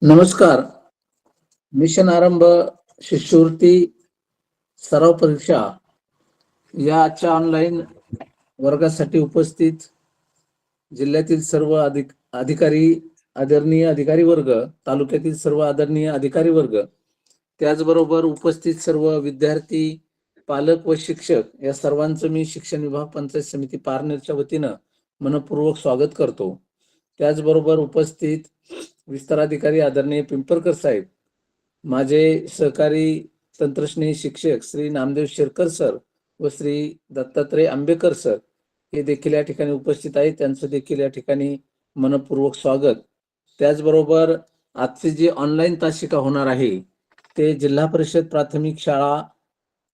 नमस्कार. मिशन आरंभ शिष्यवृत्ती सराव परीक्षा या आजच्या ऑनलाईन वर्गासाठी उपस्थित जिल्ह्यातील सर्व अधिकारी, आदरणीय अधिकारी वर्ग, तालुक्यातील सर्व आदरणीय अधिकारी वर्ग, त्याचबरोबर उपस्थित सर्व विद्यार्थी, पालक व शिक्षक या सर्वांचं मी शिक्षण विभाग पंचायत समिती पारनेरच्या वतीनं मनपूर्वक स्वागत करतो. त्याचबरोबर उपस्थित विस्तार अधिकारी आदरणीय पिंपरकर साहेब, माझे सहकारी तंत्रस्नेही शिक्षक श्री नामदेव शेरकर सर व श्री दत्तात्रय आंबेकर सर हे देखील या ठिकाणी उपस्थित आहेत. त्यांचं देखील या ठिकाणी मनपूर्वक स्वागत. त्याचबरोबर आजची जी ऑनलाईन तासिका होणार आहे ते जिल्हा परिषद प्राथमिक शाळा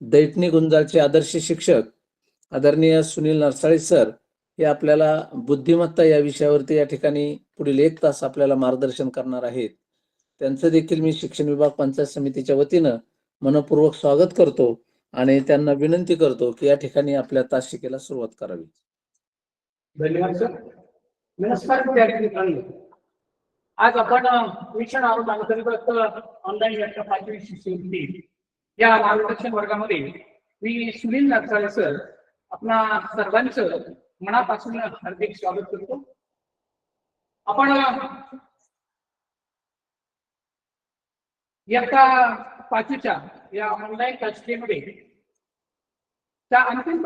दैठणी गुंजाळचे आदर्श शिक्षक आदरणीय सुनील नरसाळे सर हे आपल्याला बुद्धिमत्ता या विषयावरती या ठिकाणी पुढील 1 तास आपल्याला मार्गदर्शन करणार आहेत. त्यांचं देखील मी शिक्षण विभाग पंचायत समितीच्या वतीनं मनपूर्वक स्वागत करतो आणि त्यांना विनंती करतो की या ठिकाणी आपल्या तासिकेला सुरुवात करावी. धन्यवाद सर. नमस्कार विद्यार्थी मित्रांनो, आज आपण मिशन आरोग्याअंतर्गत ऑनलाईन इयत्ता 5वी शिष्यवृत्ती या मार्गदर्शन वर्गामध्ये मी सुनील नरसाळे सर आपणा सर्वांचं मनापासून हार्दिक स्वागत करतो. आपण इयत्ता 5वीच्या या ऑनलाईन तासिकेमध्ये त्या अंतिम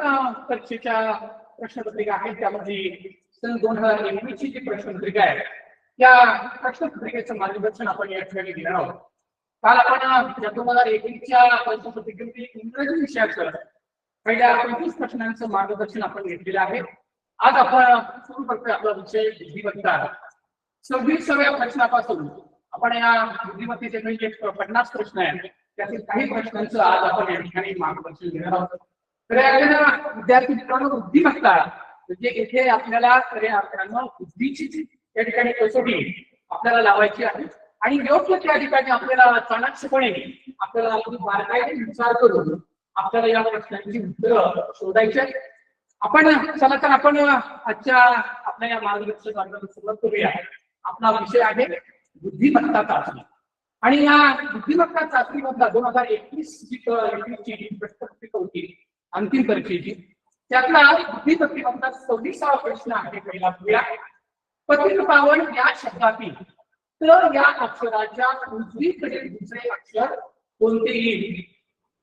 परीक्षेच्या प्रश्नपत्रिका आहेत. त्यामध्ये सन 2021 ची जी प्रश्नपत्रिका आहे त्या प्रश्नपत्रिकेचं मार्गदर्शन आपण या ठिकाणी घेणार आहोत. काल आपण 2021 च्या प्रश्नपत्रिकेमध्ये इंग्रजी विषयाचं पहिल्या 25 प्रश्नांचं मार्गदर्शन आपण घेतलेलं आहे. आज आपण सुरू करतोय आपला विषय बुद्धिमत्ता. 26व्या प्रश्नापासून आपण या बुद्धिमत्तेचे जे 50 प्रश्न आहेत त्यातील काही प्रश्नांचं आज आपण या ठिकाणी मार्गदर्शन घेणार आहोत. तर या विद्यार्थी मित्रांनो, बुद्धिमत्ता म्हणजे इथे आपल्याला खऱ्या अर्थानं बुद्धीची या ठिकाणी कसोटी आपल्याला लावायची आहे आणि योग्य त्या ठिकाणी आपल्याला चाणक्यपणे आपल्याला अगदी बारकाईने विचार करून आपल्याला या प्रश्नांची उत्तरं शोधायची आहेत. आपण चला तर आपण आजच्या आपल्या या मार्गदर्शक वर्गाला सुरुवात करूया. आपला विषय आहे बुद्धिमत्ता चाचणी आणि या बुद्धिमत्ता चाचणीमधला 2021 ची प्रश्नपत्रिका होती अंतिम परीक्षेची, त्यातला बुद्धिमत्तेमधला 26वा प्रश्न आहे. पहिला बघूया. पतित पावन या शब्दातील तर या अक्षराच्या उजवीकडे दुसरे अक्षर कोणते येईल?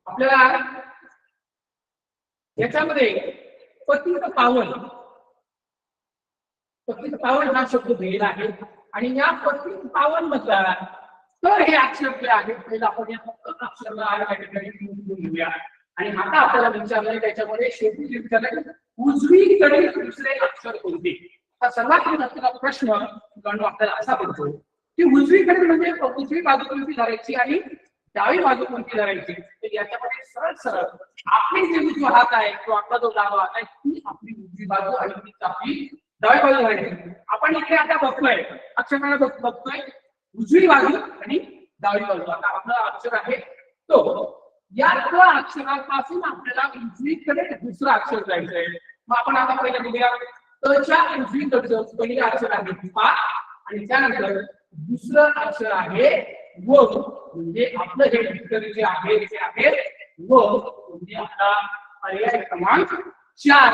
आपल्याला याच्यामध्ये पतित पावन हा शब्द दिलेला आहे आणि या पतित पावन मधला तर हे अक्षर जे आहे पहिला आपण या अक्षराला घेऊया आणि आता आपल्याला विचारलंय त्याच्यामध्ये शेवटी विचारलंय उजवीकडे दुसरे अक्षर कोणते. आता सर्वात महत्त्वाचा प्रश्न आपल्याला असा पडतो की उजवीकडे म्हणजे उजवी बाजू कोणती धरायची आणि डावी बाजू कोणती धरायची. तर याच्यामध्ये सरळ सरळ आपली जे उजवा हात आहे किंवा आपला जो डावा हात आहे ती आपली उजवी बाजू आणि ती आपली डावी बाजू धरायची. आपण इथे आता बघतोय अक्षराला बघतोय उजवी बाजू आणि डावी बाजू. आता आपला अक्षर आहे तो या अक्षरापासून आपल्याला उजवीकडे दुसरं अक्षर जायचंय. मग आपण आता पहिला बघूया. तच्या उजवीकडचं पहिलं अक्षर आहे पा आणि त्यानंतर दुसरं अक्षर आहे व, म्हणजे आपलं हे उत्तर जे आहे ते आहे व, म्हणजे आपला पर्याय क्रमांक 4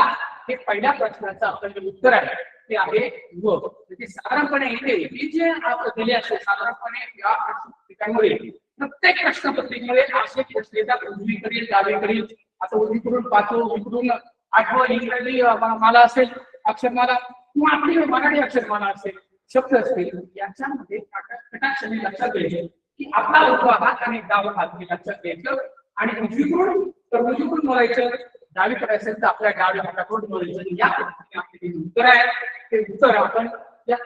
हे पहिल्या प्रश्नाचं आपलं जे उत्तर आहे ते आहे व. म्हणजे साधारणपणे इथे ही जे आपण दिले असते साधारणपणे या प्रश्नपत्रिकांमध्ये प्रत्येक प्रश्नपत्रिकेमध्ये असे प्रश्न येतात उजवीकडील डावीकडील. आता उजवीकडून 5वं, उजवीकडून 8वं इंग्रजी मला असेल अक्षरमाला किंवा आपली मराठी अक्षरमाला असेल शब्द असतील याच्यामध्ये कटाक्षाने लक्षात घ्यायचे की आपला उजवा हात आणि डावा हात हे लक्षात घ्यायचं आणि उजवीकडून तर उजवीकडून बोलायचं, डावीकडे असेल तर आपल्या डाव्या हाताकडून बोलायचं. या पद्धतीने उत्तर आहे ते उत्तर आपण या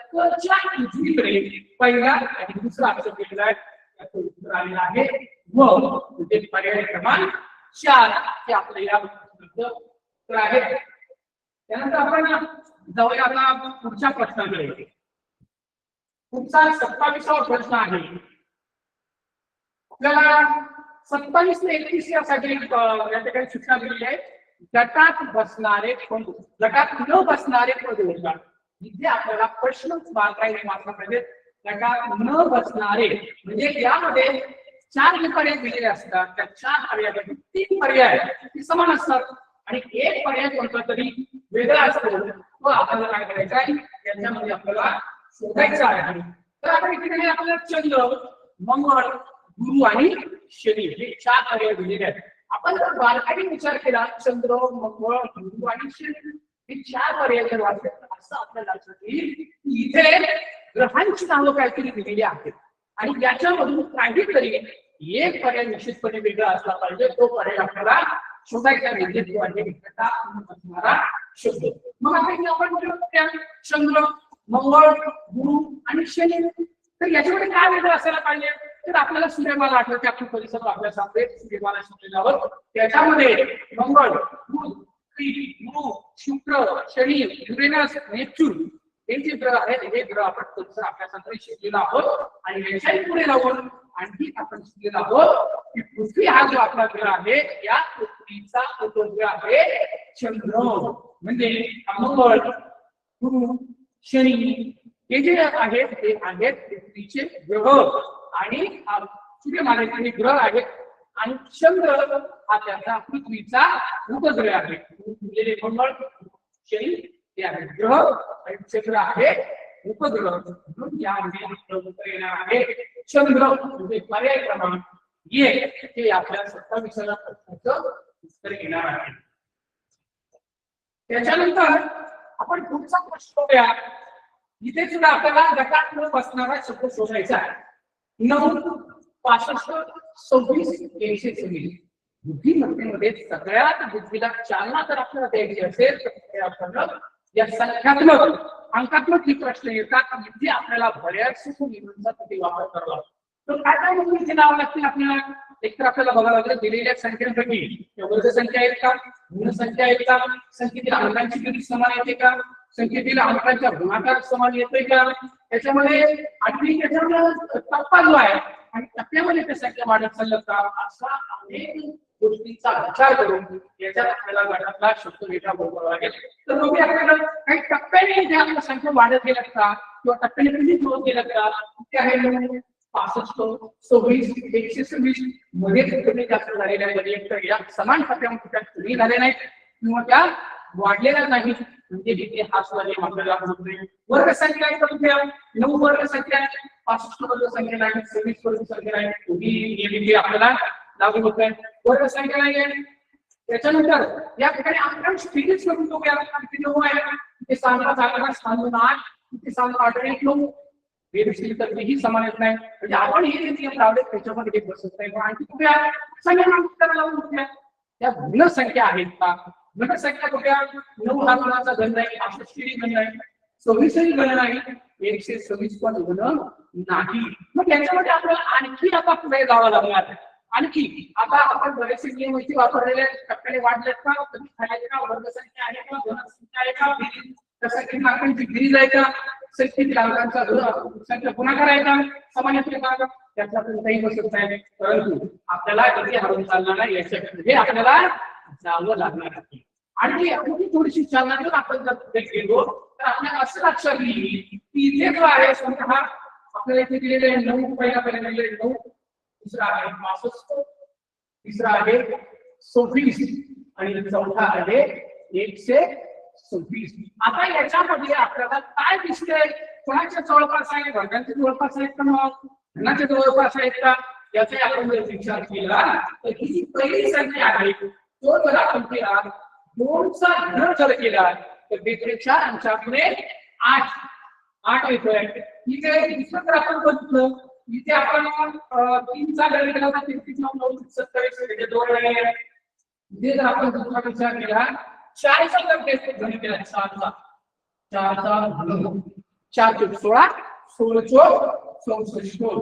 उजवीकडे पहिला आणि दुसरा अक्षर दिलेला आहे त्याचं उत्तर आलेलं आहे व, म्हणजे पर्याय क्रमांक 4 हे आपलं या उत्तर आहे. त्यानंतर आपण जाऊया आता पुढच्या प्रश्नाकडे. पुढचा 27वा प्रश्न आहे. आपल्याला 27 ते 31 यासाठी या ठिकाणी सूचना दिलेली आहे. गटात बसणारे कोण, गटात न बसणारे पद होतात. इथे आपल्याला प्रश्न बारकाईने वाचला पाहिजे. गटात न बसणारे म्हणजे यामध्ये 4 जे पर्याय दिलेले असतात त्या 4 पर्यायापैकी 3 पर्याय ते समान असतात आणि एक पर्याय कोणता तरी वेगळा असतो व आपल्याला काय करायचं आहे याच्यामध्ये आपल्याला शोधायचं आहे. तर आपण इकडे आपल्याला चंद्र, मंगळ, गुरु आणि शनी हे 4 पर्याय दिलेले आहेत. आपण जर बारकाईने विचार केला चंद्र, मंगळ, गुरु आणि शनी हे 4 पर्याय जर वाचले तर असं आपल्याला लक्षात येईल की इथे ग्रहांची नावं काहीतरी दिलेली आहेत आणि याच्यामधून काहीतरी एक पर्याय निश्चितपणे वेगळा असला पाहिजे. तो पर्याय आपल्याला शोधायचा म्हणजे तो आहे असणारा शब्द. मग आपण चंद्र, मंगळ, गुरु आणि शनी तर याच्यामध्ये काय वेगळं असायला पाहिजे तर आपल्याला सूर्यमाला आठवते. आपण परिसर आपल्या सांगते सूर्यमाला शिकलेल्यावर त्याच्यामध्ये मंगळ, बुध, गुरु, शुक्र, शनी, युरेनस, नेपच्यून हे जे ग्रह आहेत हे ग्रह आपण परिसर अभ्यासाकडे शिकलेलो आहोत आणि याच्याही पुढे जाऊन आणखी आपण शिकलेलो आहोत की पृथ्वी हा जो आपला ग्रह आहे या पृथ्वीचा उपग्रह आहे चंद्र. म्हणजे मंगळ, गुरु, शनी हे जे आहेत ते आहेत पृथ्वीचे ग्रह आणि सूर्यमालेचे ग्रह आहेत आणि चंद्र हा त्याचा पृथ्वीचा उपग्रह आहे. म्हणजे मंगळ, शनी हे आहेत ग्रह आणि चंद्र आहे उपग्रह. म्हणून यामध्ये आपलं उत्तर येणार आहे चंद्र म्हणजे पर्याय क्रमांक एक हे आपल्या 27व्या प्रश्नाचं उत्तर येणार आहे. त्याच्यानंतर आपण पुढचा प्रश्न बघूया. इथे सुद्धा आपल्याला गटात न बसणारा शब्द शोधायचा आहे. 9, 65, 26, 126 बुद्धिमत्तेमध्ये सगळ्यात बुद्धीला चालना जर आपल्याला द्यायची असेल तर आपल्याला या संख्यात्मक अंकात्मक ही प्रश्न येतात जिथे आपल्याला बऱ्याच नियमांचा तिथे वापर करावा लागतो. तर काय काय म्हणून इथे नाव लागतील आपल्याला एकतर आपल्याला बघायला लागलं दिलेल्या संख्यांपैकी वर्ग संख्या आहेत का, ऋण संख्या आहेत का, संख्येतील अंकांची बेरीज समान येते का, संख्येतील अंकांचा गुणाकार समान येतोय का, त्याच्यामध्ये आणखी त्याच्यामध्ये टप्पा जो आहे आणि टप्प्यामध्ये त्या संख्या वाढत चाललं का असा अनेक गोष्टींचा विचार करून याच्यात आपल्याला गटातला शब्द वेगळा बोलावा लागेल. तर मग आपल्याला काही टप्प्याने ज्या आपल्या संख्या वाढत गेल्यात का किंवा टप्प्याने कमी होत गेल्यात का ते आहे 65, 26, 126 मध्ये कमी जास्त झालेल्या आहेत. या समान टप्प्यामध्ये त्या कमी झाल्या नाहीत किंवा त्या वाढलेल्या नाहीत म्हणजे तिथे हा स्वयं आपल्याला म्हणतोय. वर्ग संख्या आहे तर 9 वर्ग संख्या आहे, 65 वर्ग संख्या नाही, 26 वर्ग संख्या नाही, तुम्ही आपल्याला लागू होत आहे. वर्ग संख्या नाही त्याच्यानंतर या ठिकाणी आपण स्थितीच करून बघूया किती 9 आहे ते सांगा चांगला स्थान 8 किती सांगा 8 1 9 बेरीज तर ही समान येत नाही म्हणजे आपण हे नियम लावले त्याच्यामध्ये एक बसत नाही. आणखी कुठे संख्या करायला लावून कुठल्या त्या ऋण संख्या आहेत का, ऋण संख्या कुठे 9 हा गुणाचा गण नाही, 65 गण नाही, 26 गण नाही, 126 पण गण नाही. मग याच्यामध्ये आपल्याला आणखी आता पुढे जावं लागणार. आणखी आता आपण बरेचसे नियम इथे वापरलेले टप्प्याने वाढलेत का, कधी खायचे का, वर्ग संख्या आहे का, धन संख्या आहे का, संख्येतील अंकांची बेरीज आहे का, संख्येतील अंकांचा संख्या गुणाकार आहे का, समान येते का, त्याचा कोणताही बसत नाही. परंतु आपल्याला इथे हरवून चालणार नाही याच्याकडे आपल्याला जावं लागणार आहे. आणि आपली थोडीशी चालना जर आपण जर गेलो तर आपल्याला असं लक्षात येईल की इथे जो आहे संख्या आपल्याला इथे दिलेले 9 पहिला दिलेले 9, दुसरा आहे 65, तिसरा आहे 26 आणि चौथा आहे 126. आता याच्यामध्ये आपल्याला काय दिसतंय, कोणाच्या जवळपास आहे, वर्गांच्या जवळपास आहेत का, मग धनाच्या जवळपास आहेत का याचा आपण जर विचार केला तर ही पहिली संख्या आहे तो जर आपण केला 2चा घन जर केला तर तिथे 4 अंशापुढे 8 येतोय. ठीक आहे. दुसरं जर आपण बघितलं इथे आपण 3चा घन केला तर 33, 9, 27 म्हणजे 2 वेळा. इथे जर आपण दुसरा विचार केला 4चा घन केला 4चा घन 4 × 16 16 64.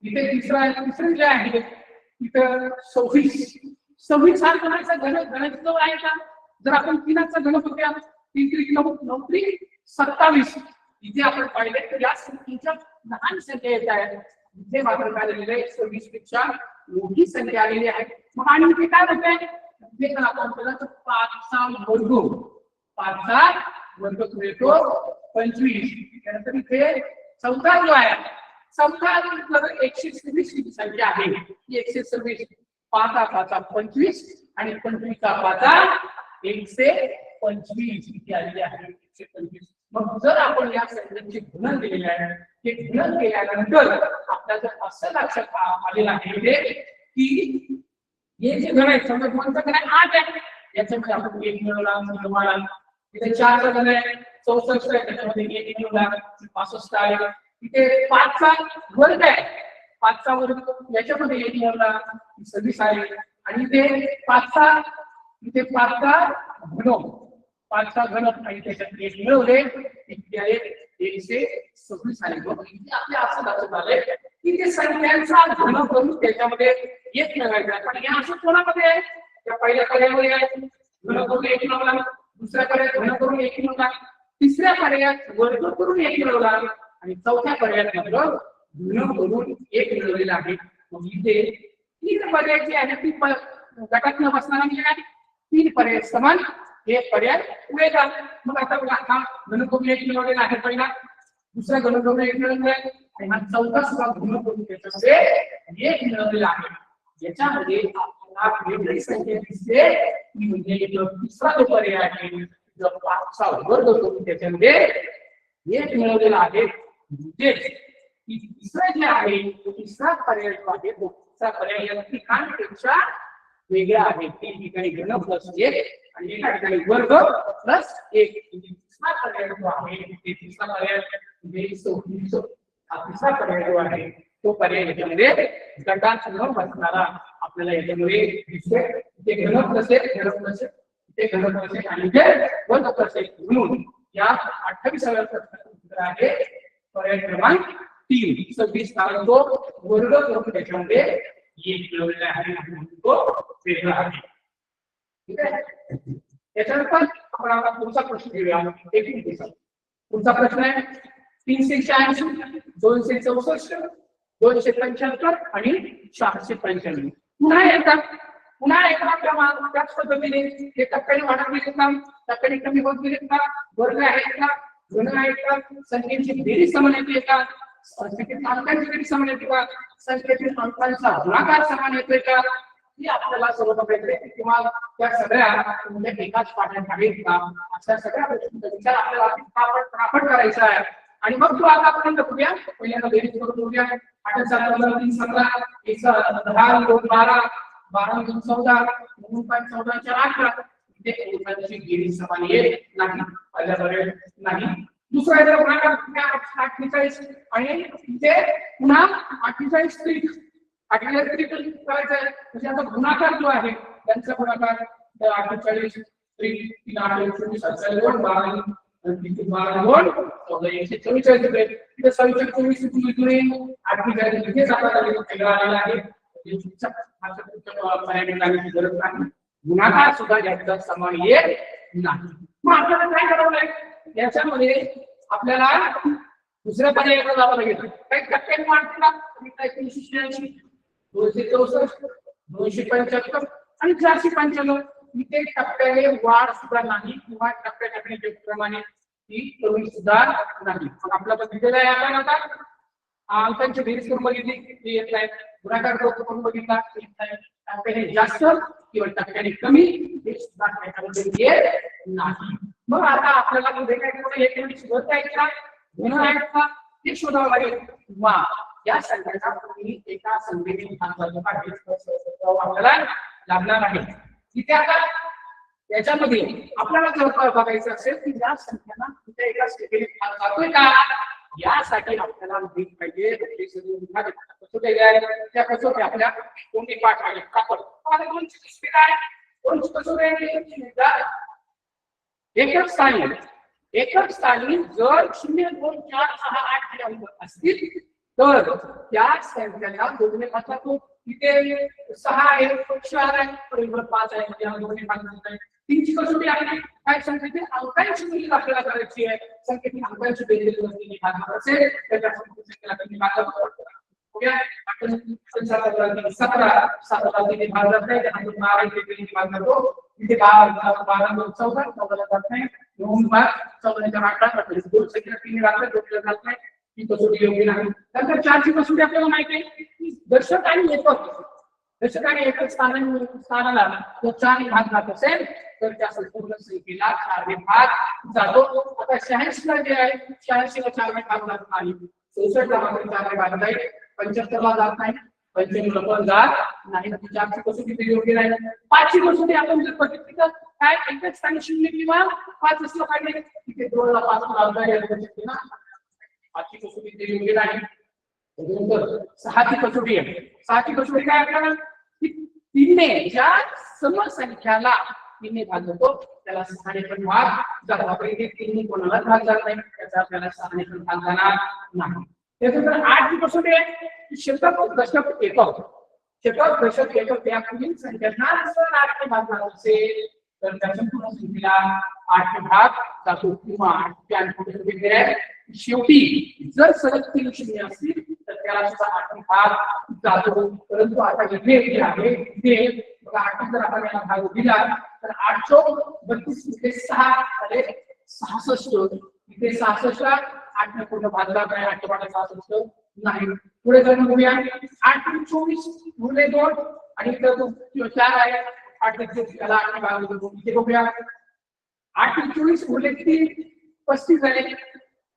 इथे तिसरं जे आहे इथं 26 हा गणाचा घन आहे का, जर आपण 3चा घन बघूया 3 × 9 9 × 27. इथे आपण पाहिले तर या संख्येच्या लहान संख्या येत आहेत. इथे मात्र काय झालेलं आहे 26 पेक्षा मोठी संख्या आलेली आहे. मग आणि इथे काय होत आहे इथे जर आपण केलं तर 5चा वर्ग मिळतो 25. त्यानंतर इथे चौथा जो आहे चौथा जर 126 ही संख्या आहे ती 126 5 25 आणि 25 125 इथे आलेली आहे 125. मग जर आपण या संख्येचे गुणन केलेले आहे ते गुणन केल्यानंतर आपल्याला जर असं लक्षात आलेलं आहे की हे जे गण आहे समजा कोणतं गण आहे 8 आहे याच्यामध्ये आपण 1 मिळवला मिळवला इथे 4 चा गण आहे 64 आहे त्याच्यामध्ये 1 मिळवला 65 आहे इथे 5 चा वर्ग आहे 5 चा वर्ग याच्यामध्ये 1 मिळवला 26 आहे आणि इथे 5 चा घन 5 चा घन आणि त्याच्यात 1 मिळवले इथे आहे 126 आहे मग इथे आपल्या असं लक्षात आलंय की ते संख्यांचा घन करून त्याच्यामध्ये 1 मिळवायचा पण या असं कोणामध्ये आहे त्या पहिल्या पर्यायामध्ये आहे घन करून 1 मिळवला दुसऱ्या पर्यायात घन करून 1 मिळवला तिसऱ्या पर्यायात वर्ग करून 1 मिळवला आणि चौथ्या पर्यायात मात्र घन करून 1 मिळवलेला आहे मग इथे तीन पर्याय जे आहे ती गटात न बसणारा म्हणजे काय 3 पर्याय समान एक पर्याय पुढे जा मग आता हा घन करून 1 मिळवलेला आहे पहिला दुसरा घन करून 1 मिळवलेला आहे आणि हा चौथा सुद्धा घन करून त्याच्यामध्ये 1 मिळवलेला आहे याच्यामध्ये आपल्याला वेगळी संख्या दिसते ती म्हणजे तिसरा जो पर्याय आहे जो 5 चा वर्ग करून त्याच्यामध्ये 1 मिळवलेला आहे म्हणजे तिसरा जे आहे तिसरा पर्याय जो आहे तो तिसरा पर्याय या ठिकाणपेक्षा वेगळा आहे त्या ठिकाणी घन प्लस 1 आणि एका ठिकाणी वर्ग प्लस 1 तिसरा पर्याय जो आहे ते तिसरा पर्याय म्हणजे हा तिसरा पर्याय जो आहे तो पर्याय याच्यामध्ये गटात न बसणारा आपल्याला याच्यामध्ये दिसते ते घन प्लस 1 घन प्लस 1 ते घन प्लस 1 आणि ते वर्ग प्लस 1 म्हणून या 28व्या प्रश्नाचं आहे पर्याय क्रमांक 3 26 कारण तो वर्ग करून त्याच्यामध्ये 1 मिळवलेला आहे तो वेगळा आहे ठीक आहे त्याच्यानंतर आपण आता पुढचा प्रश्न घेऊया पुढचा प्रश्न आहे 386 264 275 आणि 495 पुन्हा एकदा क्रमांक त्याच पद्धतीने हे टप्प्याने वाढत गेले का टप्प्याने कमी होत गेले का वर्ग आहेत का घन आहेत का संख्येची बेरीज समान येते का संख्येतील अंकांची बेरीज समान येते का संख्येतील अंकांचा गुणाकार समान येतोय का ही आपल्याला सर्व भेटते किंवा त्या सगळ्या म्हणजे एकाच पाठात आहेत का अशा सगळ्या गोष्टींचा विचार आपल्याला प्रापट करायचा आहे आणि मग तो आतापर्यंत बघूया पहिल्यांदा बेरीज करून बघूया 8 7 3 17 1 10 2 12 12 2 14 9 5 14 4 18 इथे अंकांची बेरीज समान येत नाही पहिल्या पर्याय नाही दुसरा जर गुणाकार 48 आणि इथे पुन्हा 48 3 करायचं म्हणजे आता गुणाकार जो आहे त्यांचा गुणाकार 48 3 3 8 27 12 गुणाकार सुद्धा जास्त समान येत नाही मग आपल्याला काय करावं लागेल याच्यामध्ये आपल्याला दुसऱ्या पर्यायाकडे जावं लागेल काही टक्क्यांनी वाढते का 386 264 275 आणि 495 इथे टप्प्याने वाढ सुद्धा नाही किंवा टप्प्याटप्प्याने प्रमाणे ही कमी सुद्धा नाही मग आपल्याला दिलेला आहे आपण आता अंकांची बेरीज करून बघितली ती येत आहे गुणाकार करून बघितला येत आहे टप्प्याने जास्त किंवा टप्प्याने कमी हे सुद्धा त्याच्यामध्ये येत नाही मग आता आपल्याला पुढे काय करायचं एक मिनिट शोधता येईल का गुण आहेत का ते शोधावं लागेल किंवा या संख्येचा तुम्ही एका संख्येने आपल्याला लागणार आहे तिथे आता याच्यामध्ये आपल्याला जर बघायचं असेल की या संख्यांना कुठे एका स्थितीने जातोय का यासाठी आपल्याला माहित पाहिजे त्या कसोटी आपल्या कोणती पाठ आहे कापड दोनची स्पीड आहे कोणची कसोटी एकच स्थानी जर 0 2 4 6 8 हे अंक असतील तर त्या संख्येला दोन्ही घातातो इथे 6 आहे 4 आहे बरोबर 5 आहे म्हणजे दोन्ही घातातो तीनची कसोटी आहे काय संख्येतील अंकांची बेरीज आपल्याला करायची आहे संख्येतील अंकांची बेरीज वरती घातणार असेल तर त्या संख्येला कमी घातातो ओके आपण 17 17 ने भाग जात नाही त्यानंतर 12 ने भाग जातो इथे 12 12 14 14 जात नाही 9 5 14 ने 18 दोन संख्येला 3 ने घातलं 2 जात नाही ही कसोटी योग्य नाही. नंतर 4ची कसोटी आपल्याला माहिती आहे की दर्शक आणि एकक, दर्शक आणि एकक स्थानाला तो 4 भाग जात असेल तर त्या संपूर्ण संख्येला 4 भाग जातो. आता 86 ला जे आहे 86 ला 4 भाग जात नाही, 64 ला मात्र 4 भाग जाईल, 75 ला जात नाही, 95 ला पण जात नाही. 4ची कसोटी योग्य नाही. 5ची कसोटी आपण जर बघितली तर काय एकच स्थानी 0 किंवा 5 असलं पाहिजे, तिथे 2 ला 5 ना. 5ची कसोटी योग्य नाही. नंतर 6ची कसोटी आहे. 6ची कसोटी काय आपल्याला की 3ने ज्या समसंख्याला 3ने भाग जातो त्याला 6ने पण भाग जातो. आपण इथे 3ने कोणाला भाग जात नाही, त्याचा आपल्याला 6ने पण भाग जाणार नाही. त्यानंतर 8ची कसोटी आहे शतक दशक एकक. शतक दशक एकक या पुढील संख्यांना जर 8ने भाग जात असेल तर त्या संपूर्ण संख्येला 8 भाग जातो किंवा 8चे अंक दिले आहेत. शेवटी जर सलग 3 शून्य असतील तर त्याला सुद्धा 8 भाग जातो. परंतु आता इथे जे आहे ते बघा 8 जर आपण याला भाग दिला तर 8 चौक 32 इथे 6 झाले 66. इथे 66 ला 8 ने पूर्ण भाग जात आहे, 8 चे 66 नाही. पुढे जाऊन बघूया 8 × 24 गुणिले 2 आणि इथे 4 आहे 8 × 24 त्याला 8 ने भाग देतो. इथे बघूया 8 × 24 गुणिले किती 35 झाले,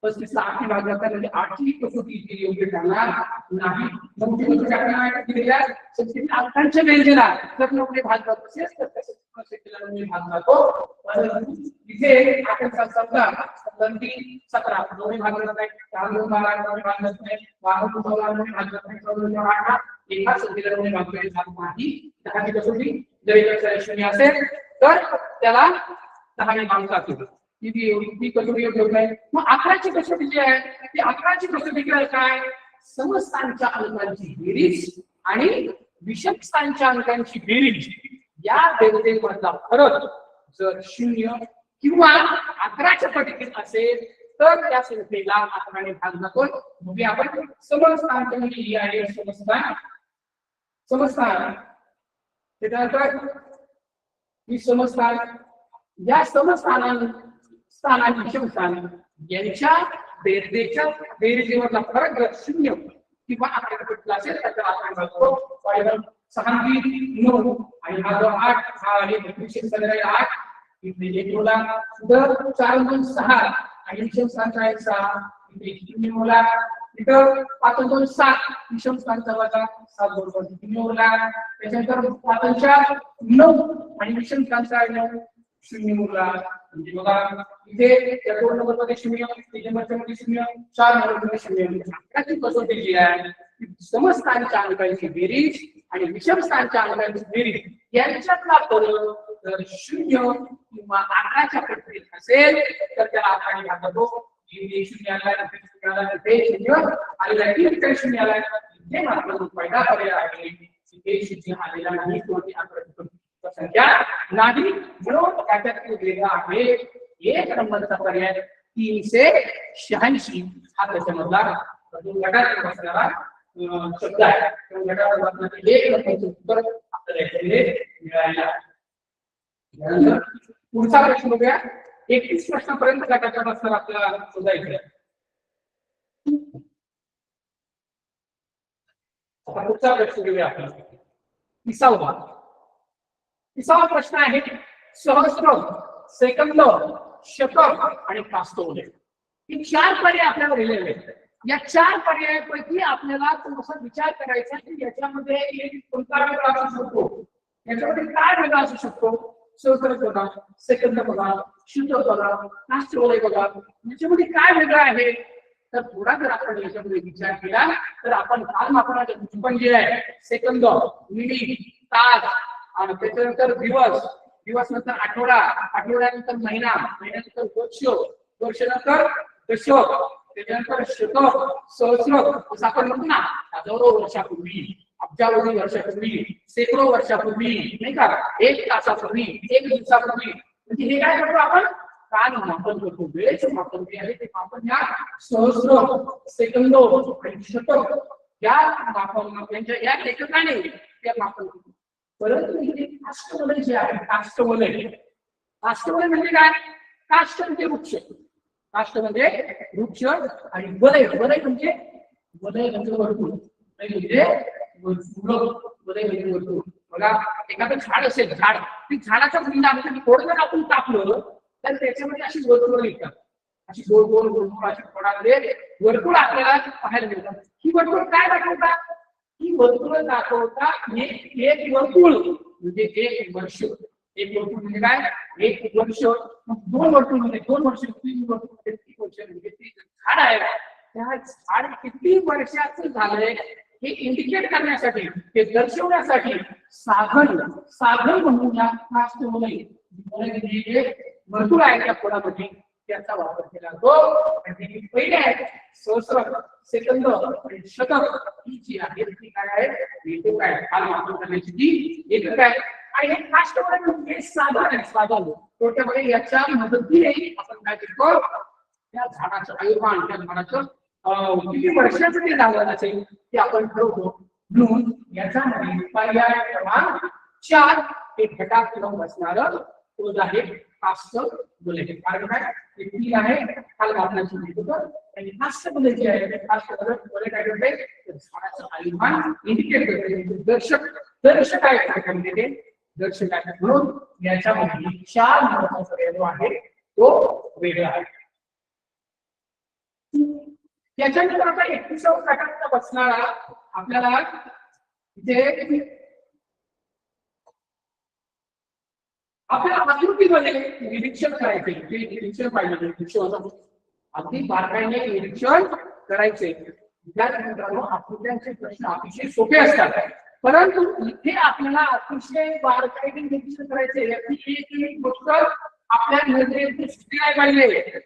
35 ला 8 ने भाग जातात म्हणजे 8ची कसोटी इथे योग्य ठरणार नाही. मग ती कसोटी आपल्याला दिलेल्या संख्येच्या अंकांच्या बेरजेला जर नोकरी भाग जात असेल तर त्याच्या संख्येला नोकरी भाग जातो. परंतु इथे आपण समजा 17 नोकरी भाग जात नाही, 4 2 12 नोकरी भाग जात नाही, 12 2 16 नोकरी भाग जात नाही, 14 2 18 एका संख्येला नोकरी भाग जात नाही. 10ची कसोटी जर एक शून्य असेल तर त्याला 10 ने भाग जातो. ती कसोटी योग्य नाही. मग 11ची कसोटी जी आहे ती 11ची कसोटी काय समस्थानच्या अंकांची बेरीज आणि विषम स्थानच्या अंकांची बेरीज या बेरजेमधला फरक जर 0 किंवा 11च्या पटीत असेल तर त्या संख्येला 11 ने भाग जातो. म्हणजे आपण समस्थान लिहिली आहे. समस्थान त्यानंतर ही समस्थान या समस्थान आणि विषम स्थान यांच्या बेरजेमधला फरक जर 0 किंवा 11च्या पटीत असेल तर त्याला आपण म्हणतो 6 9 आणि हा जो 8 हा आहे 8 इथे एक मुला जर 4 2 6 आणि विषम स्थानचा आहे 6 इथे 0 मुला इथं 5 2 7 विषम स्थानचा वजा 7 बरोबर 0 मुला. त्याच्यानंतर 5 4 9 आणि विषम स्थानचा आहे 9 0 मुला. म्हणजे बघा इथे त्या 2 नंबर मध्ये 0 3 नंबर मध्ये 0 4 नंबर मध्ये 0. त्याची कसोटी जी आहे समस्थानच्या अंकांची बेरीज आणि विषम स्थानच्या अंकांची बेरीज यांच्यातला फरक जर 0 किंवा 11च्या पटीत असेल तर त्याला आपण म्हणतो की 0 आला ते 0 आलेला की 0 आला हे मात्र फायदा पर्याय आहे की 0 आलेला नाही कोणती संख्या नाही. म्हणून त्याच्यात वेगळा आहे 1 नंबरचा पर्याय 386 हा त्याच्यामधला गटात बसणारा शब्द आहे. गटात बसणारे 1 नंबरचे उत्तर आपल्याला मिळायला. पुढचा प्रश्न बघूया. 31 प्रश्नापर्यंत गटाच्या बसणार आपल्याला शोधायचं आहे. पुढचा प्रश्न घेऊया आपण 30वा प्रश्न आहे सहस्र सेकंद शतक आणि कास्तोले. ही 4 पर्याय आपल्याला दिलेले आहेत. या 4 पर्यायापैकी आपल्याला थोडासा विचार करायचा की याच्यामध्ये एक कोणता वेगळा असू शकतो, याच्यामध्ये काय वेगळा असू शकतो. सहस्र बघा, सेकंद बघा, शतक बघा, कास्तोले बघा, याच्यामध्ये काय वेगळं आहे. तर थोडा जर आपण याच्यामध्ये विचार केला तर आपण कालमापनाचे पण जे आहे सेकंद मिनिट तास आणि त्याच्यानंतर दिवस नंतर आठवडा, आठवड्यानंतर महिना, महिन्यानंतर वर्ष नंतर दशक, त्याच्यानंतर शतक सहस्र असं आपण म्हणतो ना. हजारो वर्षापूर्वी, अब्जावधी वर्षापूर्वी, शेकडो वर्षापूर्वी नाही का, 1 तासापूर्वी, 1 दिवसापूर्वी. म्हणजे हे काय करतो आपण काल मापन करतो, वेळेचं मापन जे आहे ते मापन या सहस्र सेकंद आणि शतक या मापन यांच्या या एककाने ते मापन करतो. परंतु हे काष्टवलय जे आहे काष्टवलय म्हणजे काय. काष्ट म्हणजे वृक्ष, काष्ट म्हणजे वृक्ष आणि वलय वलय म्हणजे वर्तुळ म्हणजे वलय म्हणजे वर्तुळ. बघा एखादं झाड असेल झाड ते झाडाच्या बुंदा थोडं जर आपण कापलं तर त्याच्यामध्ये अशी वर्तुळ निघतात. अशी गोल गोल गोल अशी थोडामध्ये वर्तुळ आपल्याला पाहायला मिळतात. ही वर्तुळ काय दाखवतात? ही वर्तुळ दाखवतात एक वर्तुळ म्हणजे एक वर्ष. एक वर्तुळ म्हणजे काय? एक वर्ष. दोन वर्तुळ म्हणजे 2 वर्ष, 3 वर्ष, 3 वर्ष म्हणजे ते झाड आहे त्या झाड किती वर्षाचं झालंय हे इंडिकेट करण्यासाठी हे दर्शवण्यासाठी साधन म्हणून या काष्ट वलय वर्तुळ आहे त्या फळामध्ये त्याचा वापर केला जातो. आणि पहिले आहे सहस्र सेकंद आणि शतक ही जी आहे ती काय आहे एकक आहे. काल वापर करण्याची ती एकक आहे. आणि हे काष्ट वलय म्हणजे साधन आहे. साधन थोडक्यामध्ये याच्या मदतीने आपण काय करतो त्या झाडाचं आयुर्मान त्या झाडाचं किती वर्षाचं ते झालं असेल ते आपण ठरवतो. म्हणून याच्यामध्ये पर्याय क्रमांक 4 हे घटात बसणारं तो आहे काष्ट वलय. कारण काय ते 3 आहे काल आपल्याची होतं. आणि काष्ट वलय जे आहे काष्ट वलय काय करते झाडाचं आयुर्मान इंडिकेट करते. दर्शक आहे काय म्हणते ते दर्शक आहे. म्हणून याच्यामध्ये 4 महत्त्वाचा पैलू आहे तो वेगळा आहे. त्याच्यानंतर आता 31वा घटकाचा बसणारा आपल्याला इथे आपल्याला आकृतीमध्ये निरीक्षण करायचे. निरीक्षण पाहिजे अगदी बारकाईने निरीक्षण करायचे. त्यानंतर आकृत्यांचे प्रश्न अतिशय सोपे असतात. परंतु इथे आपल्याला अतिशय बारकाईने निरीक्षण करायचे. एक गोष्ट आपल्या नजरेत सुटली नाही पाहिजे.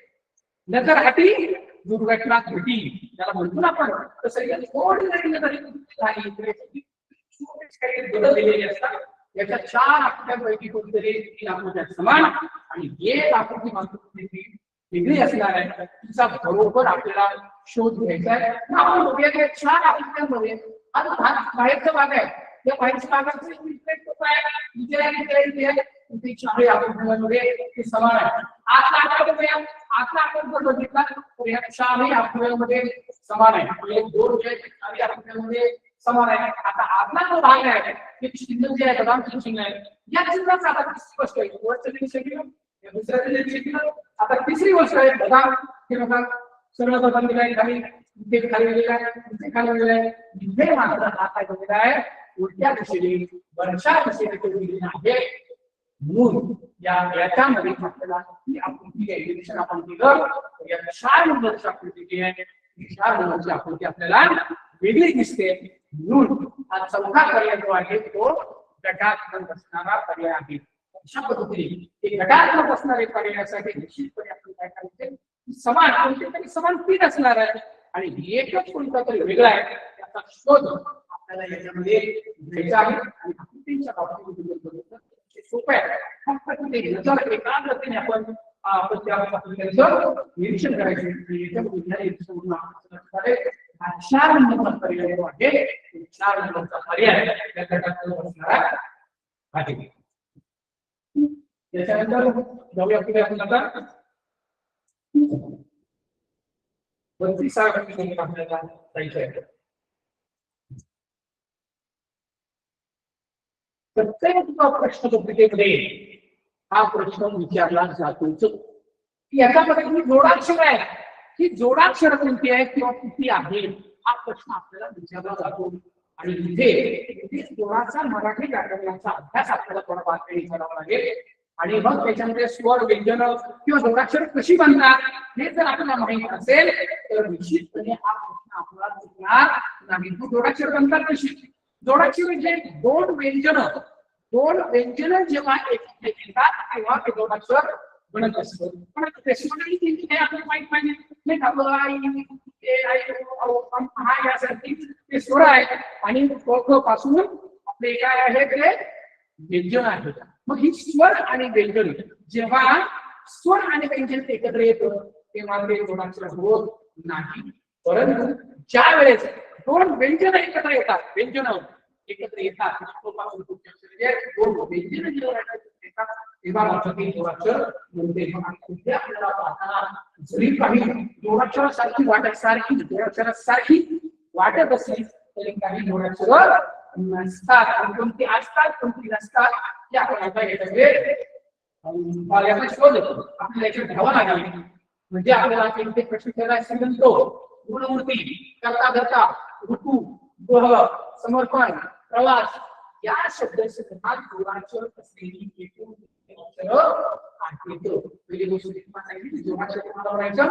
नजर हटी दुर्घटना घटी त्याला म्हणतो ना आपण. तसं थोडी जरी नजर झाली बदल दिलेले असतात. याच्या 4 आकृत्यांपैकी कोणतरी 3 आकृत्या समान आणि एक आकृती मात्र वेगळी असणार आहे. तिचा बरोबर आपल्याला शोध घ्यायचा आहे. आपण बघूया की 4 आकृत्यांमध्ये आता बाहेरचा भाग आहे. त्या बाहेरच्या भागाचे चारही आकृत्यांमध्ये ते समान आहे. आता आपण जर बघितला तर या 4ही आकृत्यांमध्ये समान आहे. 1 2 4 आकृत्यांमध्ये समान आहे. आता आतला जो भाग आहे ते चिन्ह जे आहे बदामचे चिन्ह आहे. या चिन्हाचा आता स्पष्ट आहे. वरचं चिन्ह दुसऱ्याचं चिन्ह. आता तिसरी गोष्ट आहे बदाम हे बघा सरळ बदाम दिला आहे खाली इथे खाली गेलेला आहे इथे खाली गेलेला आहे. इथे मात्र हा काय झालेला आहे उलट्या दिशेने वरच्या दिशेने तो दिलेला आहे. म्हणून याच्यामध्ये आपल्याला ही आकृती आहे निरीक्षण आपण केलं तर या 4 नंबरची आकृती जी आहे 4 नंबरची आकृती आपल्याला वेगळी दिसते. म्हणून हा चौथा पर्याय जो आहे तो घटात बसणारा पर्याय आहे. अशा पद्धतीने घटात बसणारे पर्यायासाठी निश्चितपणे आपण काय करायचे समान कोणते तरी समान 3 असणार आहे आणि एकच कोणता तरी वेगळा आहे त्याचा शोध आपल्याला याच्यामध्ये घ्यायचा आहे. आणि आकृतीच्या बाबतीत सोपं आहे. फक्त ते नजर एकाग्रतेने आपण त्या आकृतीचं निरीक्षण करायचे. हा 4 नंबरचा पर्याय आहे. 4 नंबरचा पर्याय या घटात बसणारा आहे. त्याच्यानंतर जाऊया पुढे आपण आता 32 मिनिट आपल्याला जायचं आहे. प्रत्येक प्रश्नपत्रिकेमध्ये हा प्रश्न विचारला जातोच. याच्यामध्ये जोडाक्षर आहे. ही जोडाक्षर कोणती आहे किंवा किती आहे हा प्रश्न आपल्याला विचारला जातो. आणि इथे जोडाचा मराठी व्याकरणाचा अभ्यास आपल्याला थोडा बारकाईने करावा लागेल. आणि मग त्याच्यामध्ये स्वर व्यंजन किंवा जोडाक्षर कशी बनतात हे जर आपल्याला माहिती असेल तर निश्चितपणे हा प्रश्न आपल्याला चुकणार नाही. जोडाक्षर बनतात कशी? जोडाक्षर म्हणजे 2 व्यंजन जेव्हा एकत्र येतात तेव्हा ते जोडाक्षर बनत असतं. पण आपल्याला माहित पाहिजे हा यासाठी ते स्वर आहे आणि पासून आपले काय आहे ते व्यंजन आहे. मग ही स्वर आणि व्यंजन जेव्हा स्वर आणि व्यंजन एकत्र येतं तेव्हा ते जोडाक्षर होत नाही. परंतु ज्या वेळेस 2 व्यंजन एकत्र येतात विभागाचं ते जोडाक्षर म्हणते. कुठे आपल्याला पाहताना जरी काही जोडाक्षरासारखी जोडाक्षरासारखी वाटत असली तरी काही जोडाक्षर नसतात. कोणती असतात कोणती नसतात ते आपण आता याच्याकडे शोध आपल्याला याच्यात घ्यावा लागेल. म्हणजे आपल्याला ते प्रश्न करायचा म्हणतो गुणमूर्ती करता धरता ऋतू ग्रह समर्पण प्रवास या शब्दांसोबत जोडाक्षर असलेली एकूण अक्षरं आहेत. पहिली गोष्ट तुम्हाला सांगितली जोडाक्षर तुम्हाला म्हणायचं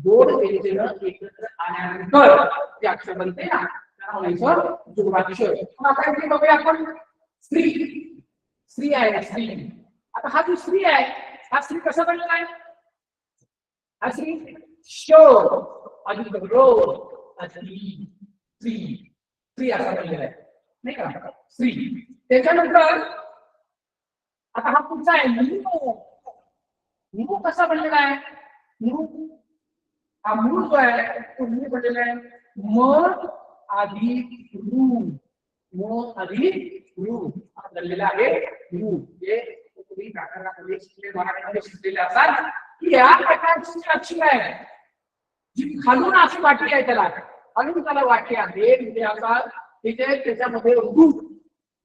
जोड व्यंजन एकत्र आल्यानंतर ते अक्षर बनते ना त्याला म्हणायचं जोडाक्षर. आता इथे बघूया आपण स्त्री. स्त्री आहे स्त्री. आता हा जो स्त्री आहे हा स्त्री कसा बनलेला आहे? हा स्त्री शो अधिक रो अधिक स्त्री स्त्री असा बनलेला आहे नाही का स्त्री. त्याच्यानंतर आता हा पुढचा आहे निमू. निमू कसा बनलेला आहे? निमू हा मूळ जो आहे तो निमू बनलेला आहे म अधिक रू. म अधिक रू बनलेला आहे निमू. हे तुम्ही काकाकडे मराठीमध्ये शिकलेले असाल की या प्रकारची अक्षर आहे जी खालून अशी वाटी आहे त्याला खालून त्याला वाटी आहे म्हणजे आता त्याच्यामध्ये रू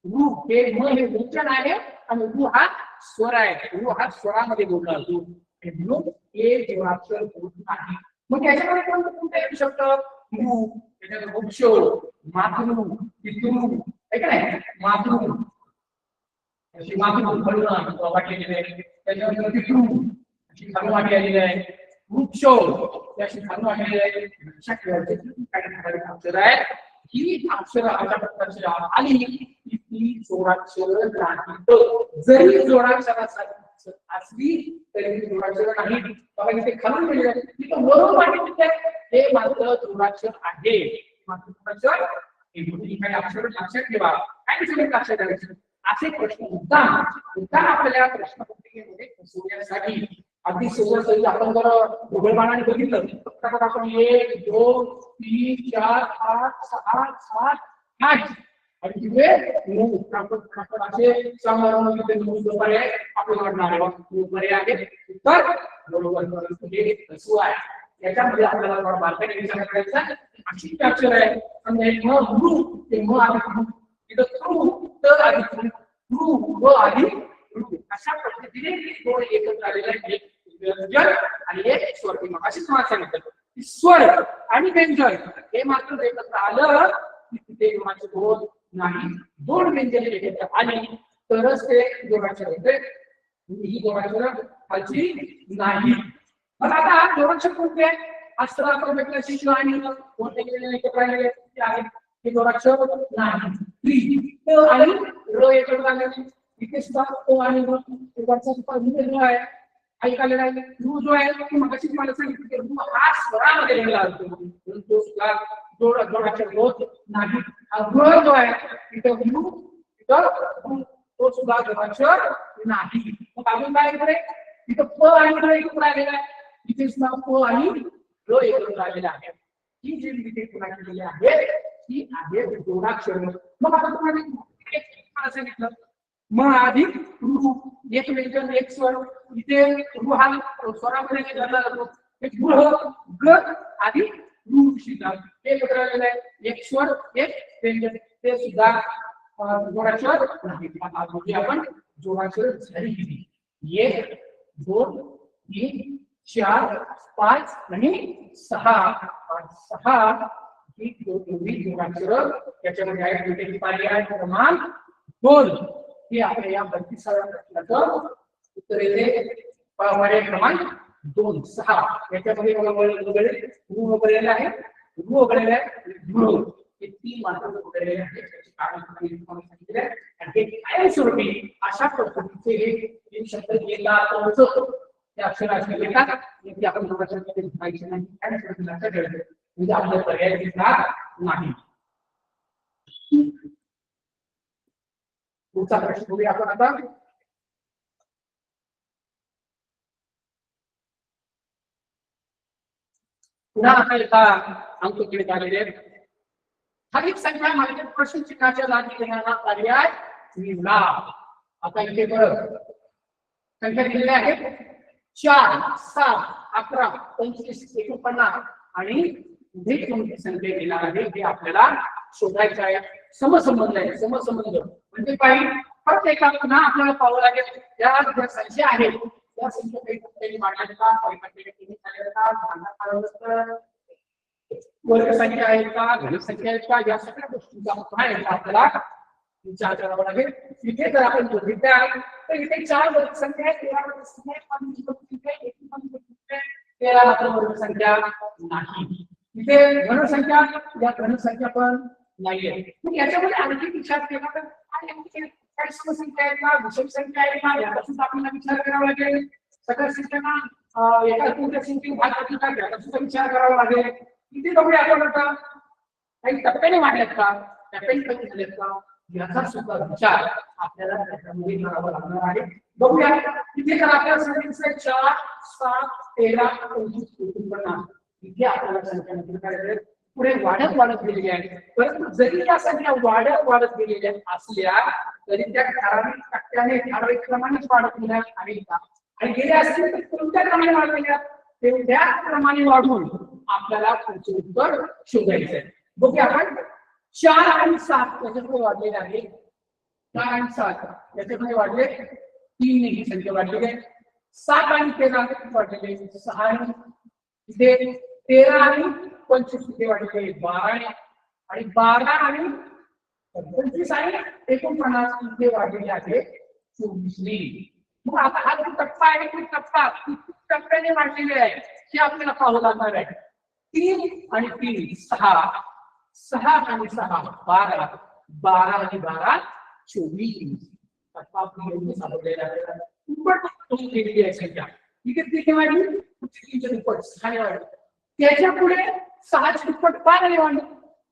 रू हे म हे उच्चारण आहे आणि रू हा स्वर आहे. रू हा स्वरामध्ये बोलला रू म्हणून हे जोडाक्षर होत नाही. मग त्याच्यामध्ये कोणते येऊ शकतं? रू त्याच्यामध्ये वृक्ष मातृ पितृ आहे का नाही मातृ अशी मातृ खालून वाटलेली आहे. त्याच्यानंतर पितृ अशी खालून वाटी आलेली आहे. वृक्ष त्याशी खालून वाटलेली आहे. काही अक्षर आहे ही अक्षरं अशा प्रकारची आली की ती जोडाक्षर नाहीत. जरी जोडाक्षर असली तरी जोडाक्षर नाही. बघा इथे खालून मिळेल तिथं वरून वाटते हे मात्र जोडाक्षर आहे. मात्र जोडाक्षर हे काही अक्षर लक्षात ठेवा. काय सगळे लक्षात ठेवायचे असे प्रश्न मुद्दाम आपल्याला प्रश्नपत्रिकेमध्ये फसवण्यासाठी अगदी सहज आपण जर ढोबळमानाने बघितलं तर आपण 1 2 3 4 5 6 7 8 आणि तिथे 9 असे समोर आहे आपल्याला वाटणार आहे तर बरोबर कसू आहे याच्यामध्ये आपल्याला थोडा बारकाईने विचार करायचा. अशी अक्षर आहे म्हणजे म अधिक व अधिक अशा पद्धतीने दोन एकत्र आलेले आहेत. व्यंजन आणि एक स्वर. मग अशी तुम्हाला सांगितलं की स्वर आणि व्यंजन हे मात्र एकत्र आलं की तिथे जोडाक्षर होत नाही. दोन व्यंजन एकत्र आली तरच ते जोडाक्षर होते. ही जोडाक्षर खालची नाही. मग आता जोडाक्षर कोणते अस्त्र आपण भेटलं शिशु आणि कोणते एकत्र आलेले आहेत हे जोडाक्षर नाही. आणि र एकत्र आलेले इथे सुद्धा तो आणि वरचा आहे ऐकायला आहे. रू जो आहे की मग अशी मला सांगितलं की रू हा स्वरामध्ये लिहिला असतो म्हणून तो सुद्धा जोडाक्षर होत नाही. ग जो आहे तिथं रू तिथं तो सुद्धा जोडाक्षर नाही. मग अजून काय इकडे तिथं प आणि र एकत्र आलेला आहे. इथे सुद्धा प आणि र एकत्र आलेला आहे. ही जी तिथे पुन्हा केलेली आहे ही आहे जोडाक्षर. मग आता तुम्हाला सांगितलं म अधिक रू एक व्यंजन एक स्वर. इथे रू हा स्वरामध्ये घेतला जातो. एक ग अधिक रू शिधा हे एकत्र आलेलं आहे. एक स्वर एक व्यंजन ते सुद्धा जोडाक्षर नाही. म्हणजे आपण जोडाक्षर झाली किती 1 2 3 4 5 आणि 6 ही जोडाक्षर त्याच्यामध्ये आहे. पर्याय क्रमांक 2 हे आपल्या या 32व्या प्रश्नाचं उत्तर येते. पर्याय क्रमांक 2 6 याच्यामध्ये वगळलेलं आहे. वगळलेलं आहे हे 3 मात्र वगळलेले आहेत. त्याची कारण सांगितले आणि हे कायमस्वरूपी अशा पद्धतीचे हे शब्द गेला त्या अक्षराचे येतात की आपण जोडाक्षरामध्ये माहिती नाही काय लक्षात ठेवायचं म्हणजे आपल्याला पर्याय दिसणार नाही. पुढचा प्रश्न बघूया आपण आता. पुन्हा आता एका अंक देण्यात आलेले आहेत. ठराविक संख्या मालिकेत प्रश्न चिन्हाच्या जागी येणारा पर्याय निवडा. आता इथे बघ संख्या दिलेल्या आहेत 4, 7, 11, 25, 49 आणि पुढे कोणती संख्या येणार आहे हे आपल्याला शोधायचं आहे. समसंबंध आहे. समसंबंध म्हणजे काही प्रत्येका पुन्हा आपल्याला पाहावं लागेल या ज्या संख्या आहेत त्या संख्या काही मांडल्या का वर्ग संख्या आहेत का घन संख्या आहेत का या सगळ्या गोष्टींचा आपल्याला विचार करावा लागेल. इथे जर आपण बघितलं तर इथे 4 वर्ग संख्या आहेत, 13 वर्ग संख्या आहेत, 5 वर्ग संख्या आहेत, 21 वर्ग संख्या आहेत, 13 मात्र वर्ग संख्या नाही. इथे घन संख्या या घन संख्या पण नाहीये. मग याच्यामध्ये आणखी विचार केला तर काही समसंख्या आहेत का विषम संख्या आहे का याचा सुद्धा आपल्याला विचार करावा लागेल. सगळ्या संख्यांना एका कोणत्या संख्येने भाग करतात का याचा सुद्धा विचार करावा लागेल. किती टप्पे आपण आता काही टप्प्याने वाढलेत का टप्प्याने कमी झालेत का याचा सुद्धा विचार आपल्याला त्याच्यामध्ये करावा लागणार आहे. बघूया तिथे जर आपल्याला सांगितलं 4, 7, 13, 25, 49 इथे आपल्याला संख्या काय पुढे वाढत गेलेली आहे. परंतु जरी त्या संख्या वाढत गेलेल्या असल्या तरी त्या ठराविक टक्क्याने ठराविक क्रमानेच वाढत गेल्या आहेत का आणि गेल्या असतील तर कोणत्या क्रमाने वाढत गेल्या तेवढ्या क्रमाने वाढून आपल्याला पुढचे उत्तर शोधायचं आहे. बघूया आपण 4 आणि 7 याच्याकडे वाढलेले आहे. 4 आणि 7 याच्याकडे वाढले 3 ही संख्या वाढलेली आहे. 7 आणि 13 वाढलेले 6 आणि इथे 13 आणि 25 इथे वाढलेले 12 आणि 12 आणि 25 आणि 49 इथे वाढलेले आहे 24. मग आता हा जो टप्पा आहे तो टप्पा टप्प्याने वाढलेले आहे हे आपल्याला पाहावं लागणार आहे. 3 आणि 3 6 6 आणि 6 12 12 आणि 12 24 टप्पा सापडलेला आहे. दुप्पट केलेली आहे संख्या इथे किती वाढली 3च्या दुप्पट 6 ने वाढली. त्याच्या पुढे 6ची दुप्पट 12 ने वाढली.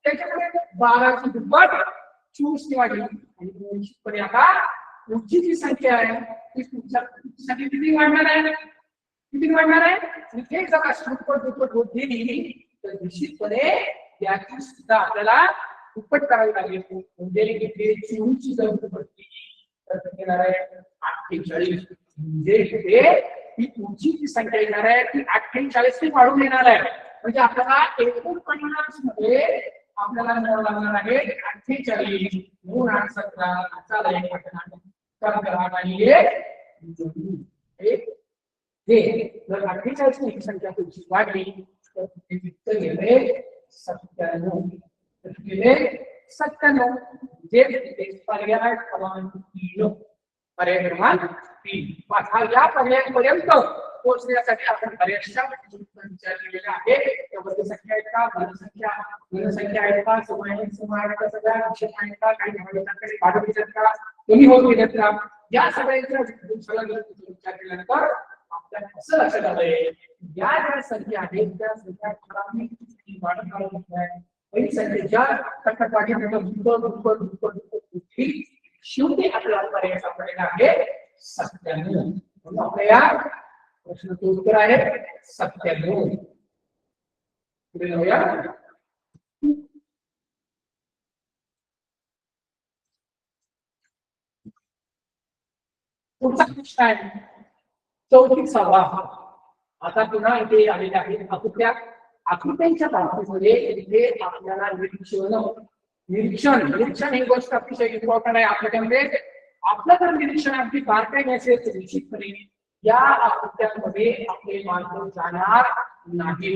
त्याच्या पुढे 12ची दुप्पट 24 ने वाढली आणि निश्चितपणे आता पुढची जी संख्या आहे ती संख्या किती वाढणार आहे किती वाढणार आहे इथे जर दुप्पट होत गेली तर निश्चितपणे याची सुद्धा आपल्याला दुप्पट करावी लागेल. म्हणजे इथे 24 ची जर दुप्पट तर येणार आहे 48. म्हणजे इथे ही पुढची जी संख्या येणार आहे ती 48 ने वाढून येणार आहे. म्हणजे आपल्याला 49 मध्ये आपल्याला मिळावं लागणार आहे 48 9 8 17 चला एक पटकन करा आणि हे जर 48 ही संख्या तुमची वाढली तर उत्तर येईल 97. जे पर्याय क्रमांक 3 पर्याय क्रमांक 3 हा या पर्यायापर्यंत पोहोचण्यासाठी आपण बऱ्याचशा विचार केलेला आहे. त्या वर्ग संख्या आहेत का घन संख्या आहेत का समान का सगळ्या विषय आहेत का काही भागांकडे वाढत आहेत का कमी होत गेलेत का या सगळ्यांचा विचार केल्यानंतर आपल्याला असं लक्षात आलंय या ज्या संख्या आहेत त्या संख्या ठराविक वाढत आहे. पहिली संख्या ज्या टप्प्यात शेवटी आपल्याला पर्याय सापडलेला आहे 97. म्हणून आपल्या या प्रश्नाचं उत्तर आहे 97. पुढे जाऊया. पुढचा प्रश्न आहे 34वा. आता पुन्हा इथे आलेले आहे आकृत्यांच्या बाबतीमध्ये इथे आपल्याला निरीक्षण ही गोष्ट अतिशय इम्पॉर्टंट आहे आपल्याकडे. आपलं जर निरीक्षण अगदी बारकाईने असेल तर निश्चितपणे या आकृत्यांमध्ये आपले मार्ग जाणार नाही.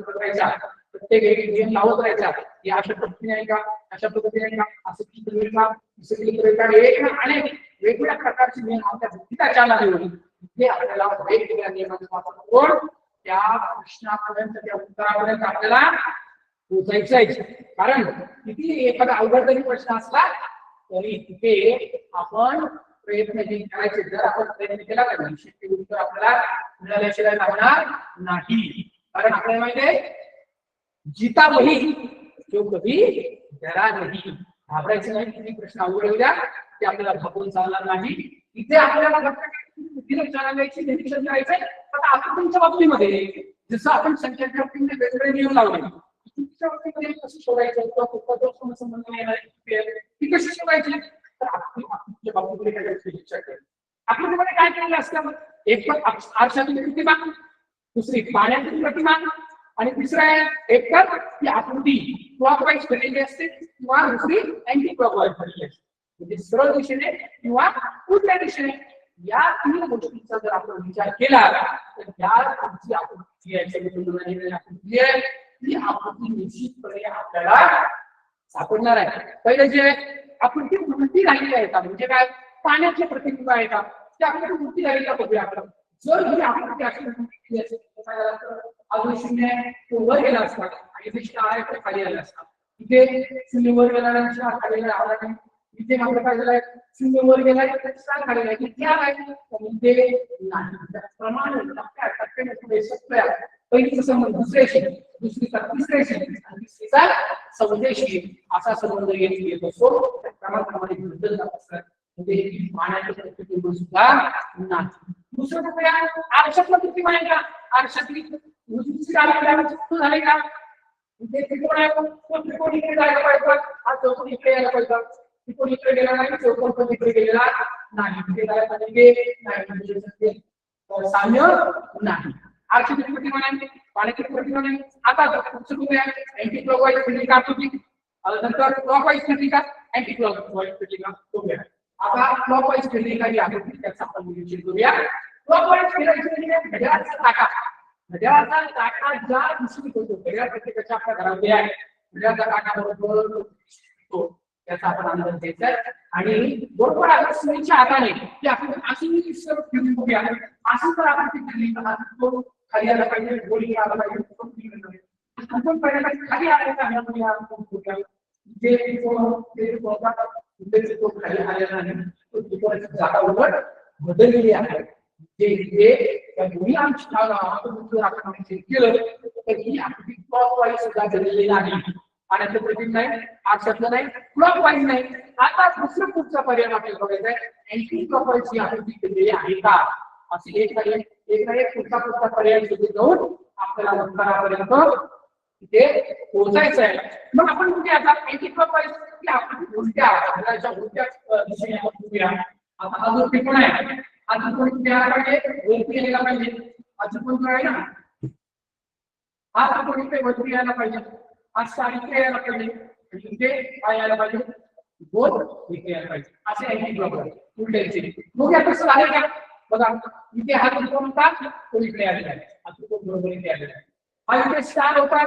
करायचा प्रत्येक एक लावत राहायचा या अशा पद्धतीने आहे का अशा पद्धतीने आहे का असं क्लिक का असं क्लिक करायचा एक अनेक वेगवेगळ्या प्रकारचे नियम आपल्या बुद्धीला चालणार होईल. हे आपल्याला वेगवेगळ्या नियमांचा वापर करून त्या प्रश्नापर्यंत त्या उत्तरापर्यंत आपल्याला पोहोचायचं आहे. कारण किती एखादा अवघड जरी प्रश्न असला तरी तिथे आपण प्रयत्न करायचे. जर आपण प्रयत्न केला तर निश्चित उत्तर आपल्याला मिळाल्याशिवाय राहणार नाही. कारण आपल्याला माहिती आहे जीता वही जो कधी डरा नाही. घाबरायचं नाही. किती प्रश्न अवघड होऊ द्या ते आपल्याला घाबरून चालणार नाही. इथे आपल्याला निरीक्षण करायचंय. आता आकृतीच्या बाबतीमध्ये जसं आपण संख्यांच्या बाबतीमध्ये वेगवेगळे नियम लावले तुमच्या बाबतीमध्ये कसं शोधायचं किंवा संबंध येणार ती कशी शोधायची तर आकृतीच्या बाबतीमध्ये काय आकृतीमध्ये काय आलेलं असतं. एक तर आरशातील प्रतिमा, दुसरी पाण्यातील प्रतिमा, आणि तिसरं आहे एक तर ती आकृती क्लॉकवाईज फिरलेली असते किंवा दुसरी अँटी क्लॉकवाईज फिरलेली असते, म्हणजे सरळ दिशेने किंवा उलट्या दिशेने. या तीन गोष्टींचा जर आपण विचार केला तर या आकृती आकृती आहे ती आकृती निश्चितपणे आपल्याला सापडणार आहे. पहिले जे आकृती मूर्ती राहिली आहे का, म्हणजे काय पाण्याचे प्रतिबिंब आहे का, ते आपल्याला मूर्ती राहिलेला बघूया आपण. जर ही आकृती अशी अजून शून्य तो वर गेला असता आणि इथे स्टार आहे तर खाली आला असता. इथे शून्य वर गेला स्टार खाली आला नाही. इथे मात्र काय झालंय, शून्य वर गेलाय तर स्टार खाली आहे. इथे आहे इथे नाही. प्रमाण टप्प्याटप्प्याने पुढे सत्य आहे. पहिलीचा संबंध दुसऱ्याशी, दुसरीचा तिसऱ्याशी आणि तिसरीचा चौथ्याशी असा संबंध येत असतो. क्रमाक्रमाने बदल जात असतात. म्हणजे पाण्याचे प्रतिबिंब सुद्धा नाही. दुसरं काय, आरशातला प्रतिमा आहे का, आरशातली झाले का, इथे त्रिकोण आहे तो त्रिकोण इकडे जायला पाहिजे, हा चौकोन इकडे यायला पाहिजे. त्रिकोण इकडे गेला नाही, चौकोन पण इकडे गेलेला नाही, इकडे जायला पाहिजे नाही, साम्य नाही. आरशातली प्रतिमा नाही, पाण्याची प्रतिमा नाही. आता अँटी क्लॉकवाईज फिरली का आकृती, नंतर क्लॉकवाईज फिरली का अँटी क्लॉकवाईज फिरली का बघूया. आता क्लॉकवाईज फिरली का ही आकृती त्याचा आपण निरीक्षण करूया. क्लॉकवाईज फिरायची म्हणजे घड्याळाचा काटा, घड्याळाचा काटा ज्या दिशेने फिरतो, घड्याळ प्रत्येकाच्या आपल्या घरामध्ये आहे, घड्याळाचा काटा बरोबर त्याचा आपण अंदाज घ्यायचा. आणि बरोबर आपण सुईच्या हाताने की आपण अशी फिरून बघूया, अशी तर आपण ती फिरली तो खाली आला पाहिजे, गोळी आला पाहिजे, आपण पहिल्यांदा खाली आले का तो खाली आलेला नाही, तो जागा उलट बदललेली आहे. दोन्ही आपण केलं तर ही आकृती क्लॉकवाईज सुद्धा झालेली नाही. पाण्याचं प्रतिबिंब नाही, आरशातलं नाही, क्लॉकवाईज नाही. आता दुसरं पुढचा पर्याय आपल्याला बघायचा आहे, अँटी क्लॉकवाईज ही आकृती केलेली आहे का, असे एक पुढचा पर्याय शोधून जाऊन आपल्याला उत्तरापर्यंत तिथे पोहोचायचं आहे. मग आपण कुठे आता अँटी क्लॉकवाईज की आकृती उलट्या दिशेने आपण बघूया. आता हा जो त्रिकोण आहे, हा त्रिकोण कुठे आला पाहिजे, वरती गेला पाहिजे. हा त्रिकोण आहे ना, हा त्रिकोण इथे वरती यायला पाहिजे, हा स्टार इथे यायला पाहिजे, इथे काय यायला पाहिजे, गोल इथे यायला पाहिजे. असे अँटी क्लॉकवाईज उलट्याचे. मग या कसं आहे का बघा, इथे हा त्रिकोण होता तो इकडे आलेला आहे, हा त्रिकोण बरोबर इथे आलेला आहे. हा इथे स्टार होता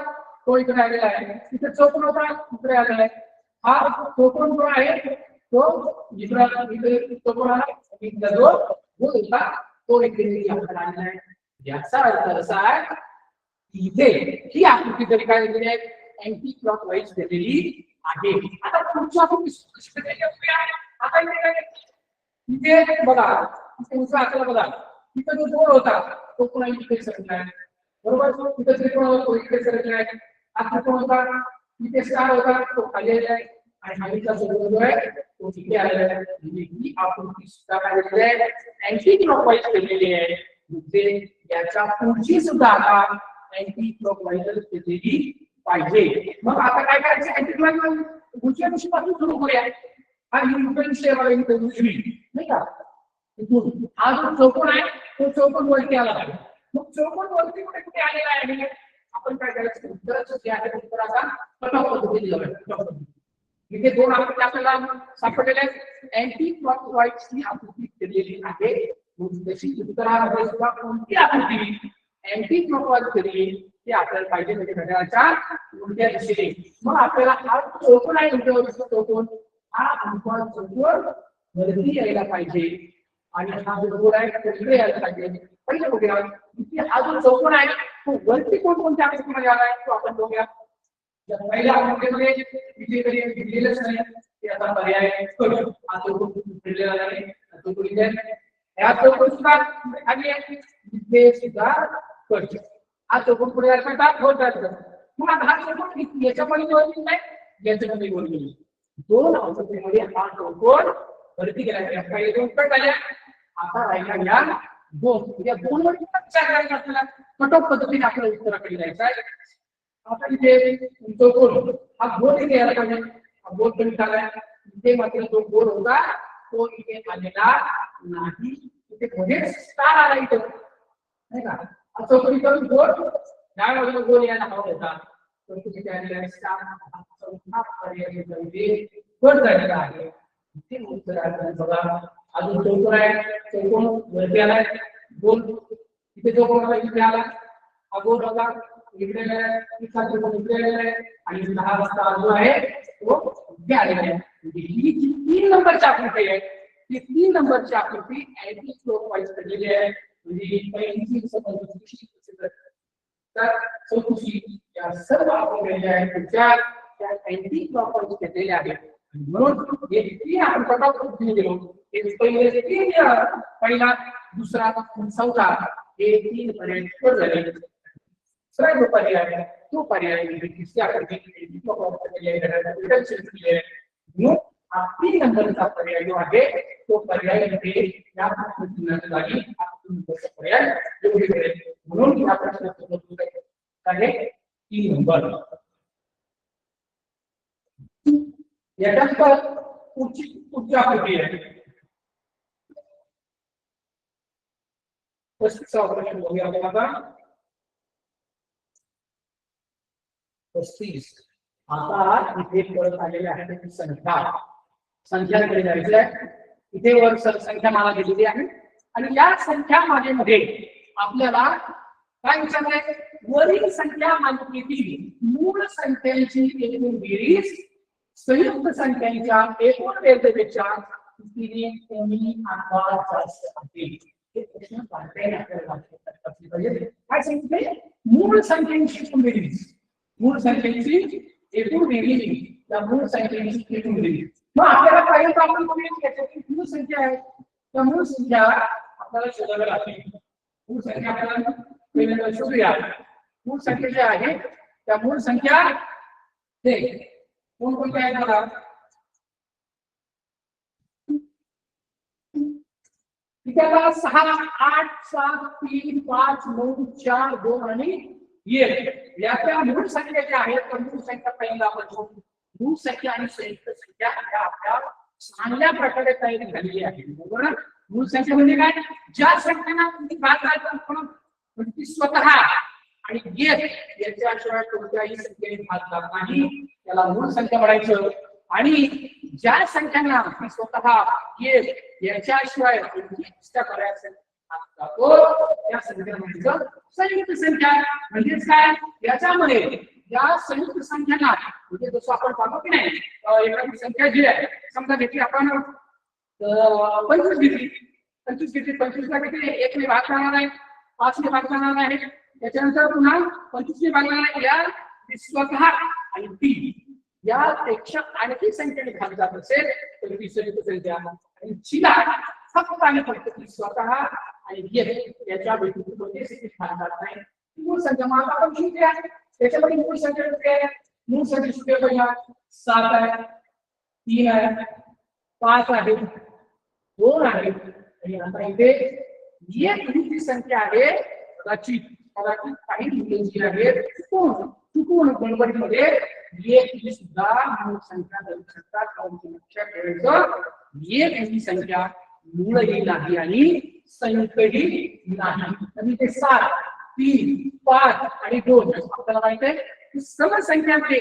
तो इकडे आलेला आहे, इथे चौकोन होता इकडे आलेला आहे. हा चौकोन जो आहे तो इकडे चौकोन आला, इथला जो गोल होता तो इकडे आलेला आहे. याचा अर्थ असा आहे इथे ही आकृती तरी काय झालेली आहे, अँटी क्लॉकवाईज झालेली आहे. आता पुढच्या आता इथे बघा, इथे आपल्याला बघा, इथे जो गोल होता तो पुन्हा इकडे सरकलाय, बरोबर. इथे त्रिकोण होता तो इकडे सरकलाय, हा त्रिकोण होता इथे स्टार होता तो खाली आलेला आहे, आणि खालीचा जो गोल आहे तो इथे आलेला आहे. ही आकृती सुद्धा काय झालेली आहे, अँटी क्लॉकवाईज केलेली आहे. म्हणजे याच्या पुढची सुद्धा आता अँटी क्लॉकवाईज केलेली पाहिजे. मग आता काय करायचं, अँटी क्लॉकवाईज उजव्या दिशेपासून सुरू करूया. हा युक्रेनचे नाही का, हा जो चौकोन आहे तो चौकोन वरती आला पाहिजे. मग चौकोन वरती कुठे कुठे आलेला आहे, आपण काय करायचं, उत्तराचं जे आहे उत्तराचा कट-ऑफ पद्धतीने जाऊया. इथे दोन आकृती आपल्याला सापडलेल्या आहेत, अँटी क्लॉकवाईज ही आकृती केलेली आहे. जशी उत्तरामध्ये सुद्धा कोणती आकृती अँटी क्लॉकवाईज केली ते आपल्याला पाहिजे, म्हणजे घड्याळाच्या उलट्या दिशेने. मग आपल्याला हा चौकोन आहे, उलट्यावरचा चौकोन, हा अंतराळ चौकोन वरती यायला पाहिजे, आणि हा जो गोल आहे तो इकडे यायला पाहिजे. पहिले बघूया, इथे हा जो चौकोन आहे तो वरती कोणत्या आकृतीमध्ये आलाय तो आपण बघूया. पहिल्या आकृतीमध्ये इथे तरी दिलेलंच नाही, याचा पर्याय करू. हा चौकोन दिलेला नाही, तो इथे या चौकोन सुद्धा खाली आहे, इथे सुद्धा करू. हा चौकोन पुढे यायला पाहिजे, होत जातं. मग हा चौकोन याच्यामध्ये वरती नाही, याच्यामध्ये वरती नाही. दोन आकृतीमध्ये हा चौकोन वरती गेला, पहिले दोन कट झाल्या, आता राहिला या दोन. या दोन वर विचार करायचा आपल्याला, कट-ऑफ पद्धतीने आपल्याला उत्तराकडे जायचं आहे. आता इथे चौकोन हा गोल इथे यायला पाहिजे, हा गोल कमी झालाय. इथे मात्र जो गोल होता तो इथे आलेला नाही, इथे मध्येच स्टार आला इथं नाही का असं कधी करून गोल डाव्या बाजूला गोल यायला हवा होता तर तुम्ही त्या स्टार पर्याय गोल झालेला आहे इथे उत्तर आहे बघा अजून चौकोन आहे चौकोन वरती आलाय गोल इथे जो कोण इथे आला हा गोल बघा इकडे इकडे आणि 10 वाजता जो आहे तो इथे आलेला आहे ही 3 नंबरची आकृती आहे ती 3 नंबरची आकृती अँटी क्लॉकवाईज केलेली आहे म्हणजे पहिली समजून तर चौकशी या सर्व आकृत्या आहेत त्या अँटी क्लॉकवाईज केलेल्या आहेत म्हणून हे 3 आपण पटापट गेलो हे पहिले 3 पहिला दुसरा चौथा हे 3 पर्याय झाले सरळ पर्याय तो पर्याय तिसऱ्या आकृती म्हणून हा 3 नंबरचा पर्याय जो आहे तो पर्याय इथे या प्रश्नासाठी पर्याय योग्य ठरेल म्हणून हा प्रश्न आहे 3 नंबर याच्यानंतर पुढची आकृती आहे 35वा प्रश्न बघूया आपण आता 35 आता इथे परत आलेले आहे संख्यांकडे जायचं आहे इथे वर संख्या मला दिलेली आहे आणि या संख्या मालेमध्ये आपल्याला काय विचारलंय वरील संख्या मालिकेतील मूळ संख्यांची एकूण बेरीज संयुक्त संख्यांच्या एकूण बेरजेपेक्षा किती कमी अथवा जास्त असेल हे प्रश्न आपल्याला काय सांगितले मूळ संख्यांची एकूण बेरीज मूळ संख्येची एकूण बेरीज त्या मूळ संख्येची एकूण बेरीज मग आपल्याला काही आपण बघूया याच्याची मूळ संख्या आहे त्या मूळ संख्या आपल्याला शोधाव्या लागतील मूळ संख्या आपल्याला पहिल्यांदा शोधूया मूळ संख्या जी आहे त्या मूळ संख्या हे कोणकोणत्या आहेत बघा इथे 6 8 7 3 5 9 4 2 आणि 1 याच्या मूळ संख्या ज्या आहेत त्या मूळ संख्या पहिला आपण मूळ संख्या आणि संयुक्त संख्या या आपल्या चांगल्या प्रकारे तयारी झालेली आहे बरोबर ना मूळ संख्या म्हणजे काय ज्या संख्यांना तुम्ही भाग घालता पण ती स्वतः आणि 1 याच्याशिवाय कोणत्याही संख्येने भाग घालत नाही त्याला मूळ संख्या म्हणायचं आणि ज्या संख्यांना ती स्वतः 1 याच्याशिवाय कोणत्या पर्यायाचा त्या संख्येला म्हणायचं संयुक्त संख्या म्हणजेच काय याच्यामध्ये या संयुक्त संख्यांना म्हणजे जसं आपण पाहतो की नाही एखादी संख्या जी आहे समजा घेतली आपण 25 घेतली 25 ला किती 1 ने भाग करणार आहे 5 ने भाग करणार आहे त्याच्यानंतर पुन्हा 25 ने भाग करणार आहे या स्वतः आणि ती यापेक्षा आणखी संख्येने भाग जात असेल तर ती संयुक्त संख्या आणि जिला फक्त आणि फक्त ती स्वतः आणि याच्या व्यतिरिक्त कोणतीही भाग जात नाही मूळ संख्या मग आपण शिकले आहे त्याच्यामध्ये मूळ संख्या किती आहे मूळ संख्या शिकले पहिला 7 आहे 3 आहे 5 आहे 2 आहे आणि आता इथे एक ही संख्या आहे कदाचित काही मुलांची आहे चुकून गणपतीमध्ये एक ही सुद्धा मूळ संख्या धरू शकतात कारण लक्षात ठेवायचं एक ही संख्या मूळही नाही आणि संयुक्तही नाही आणि ते 7 3 5 आणि 2 आपल्याला माहित आहे सर्व संख्यांमध्ये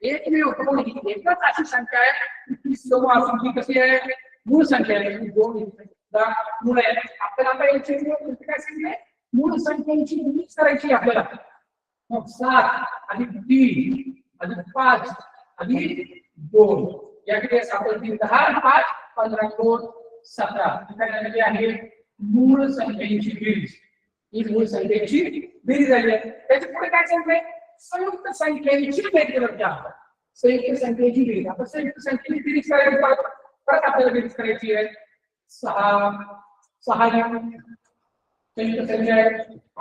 एकमेव कोणी एकच अशी संख्या आहे ती सर्व संख्या कशी आहे मूळ संख्या आहे 2 मूळ आहे आपल्याला आता याची काय सांगितले मूळ संख्यांची बेरीज करायची आपल्याला मग 7 अधिक 3 अधिक 5 अधिक 2 याकडे आपण 3 10 5 15 2 17 काय आहे मूळ संख्येची बेरीज ही मूळ संख्येची बेरीज झाली आहे त्याच्या पुढे काय सांगते संयुक्त संख्येची बेरीज करता संयुक्त संख्येची बेरीज आपण संयुक्त संख्येची बेरीज करायची परत आपल्याला बेरीज करायची आहे 6 संयुक्त संख्या आहे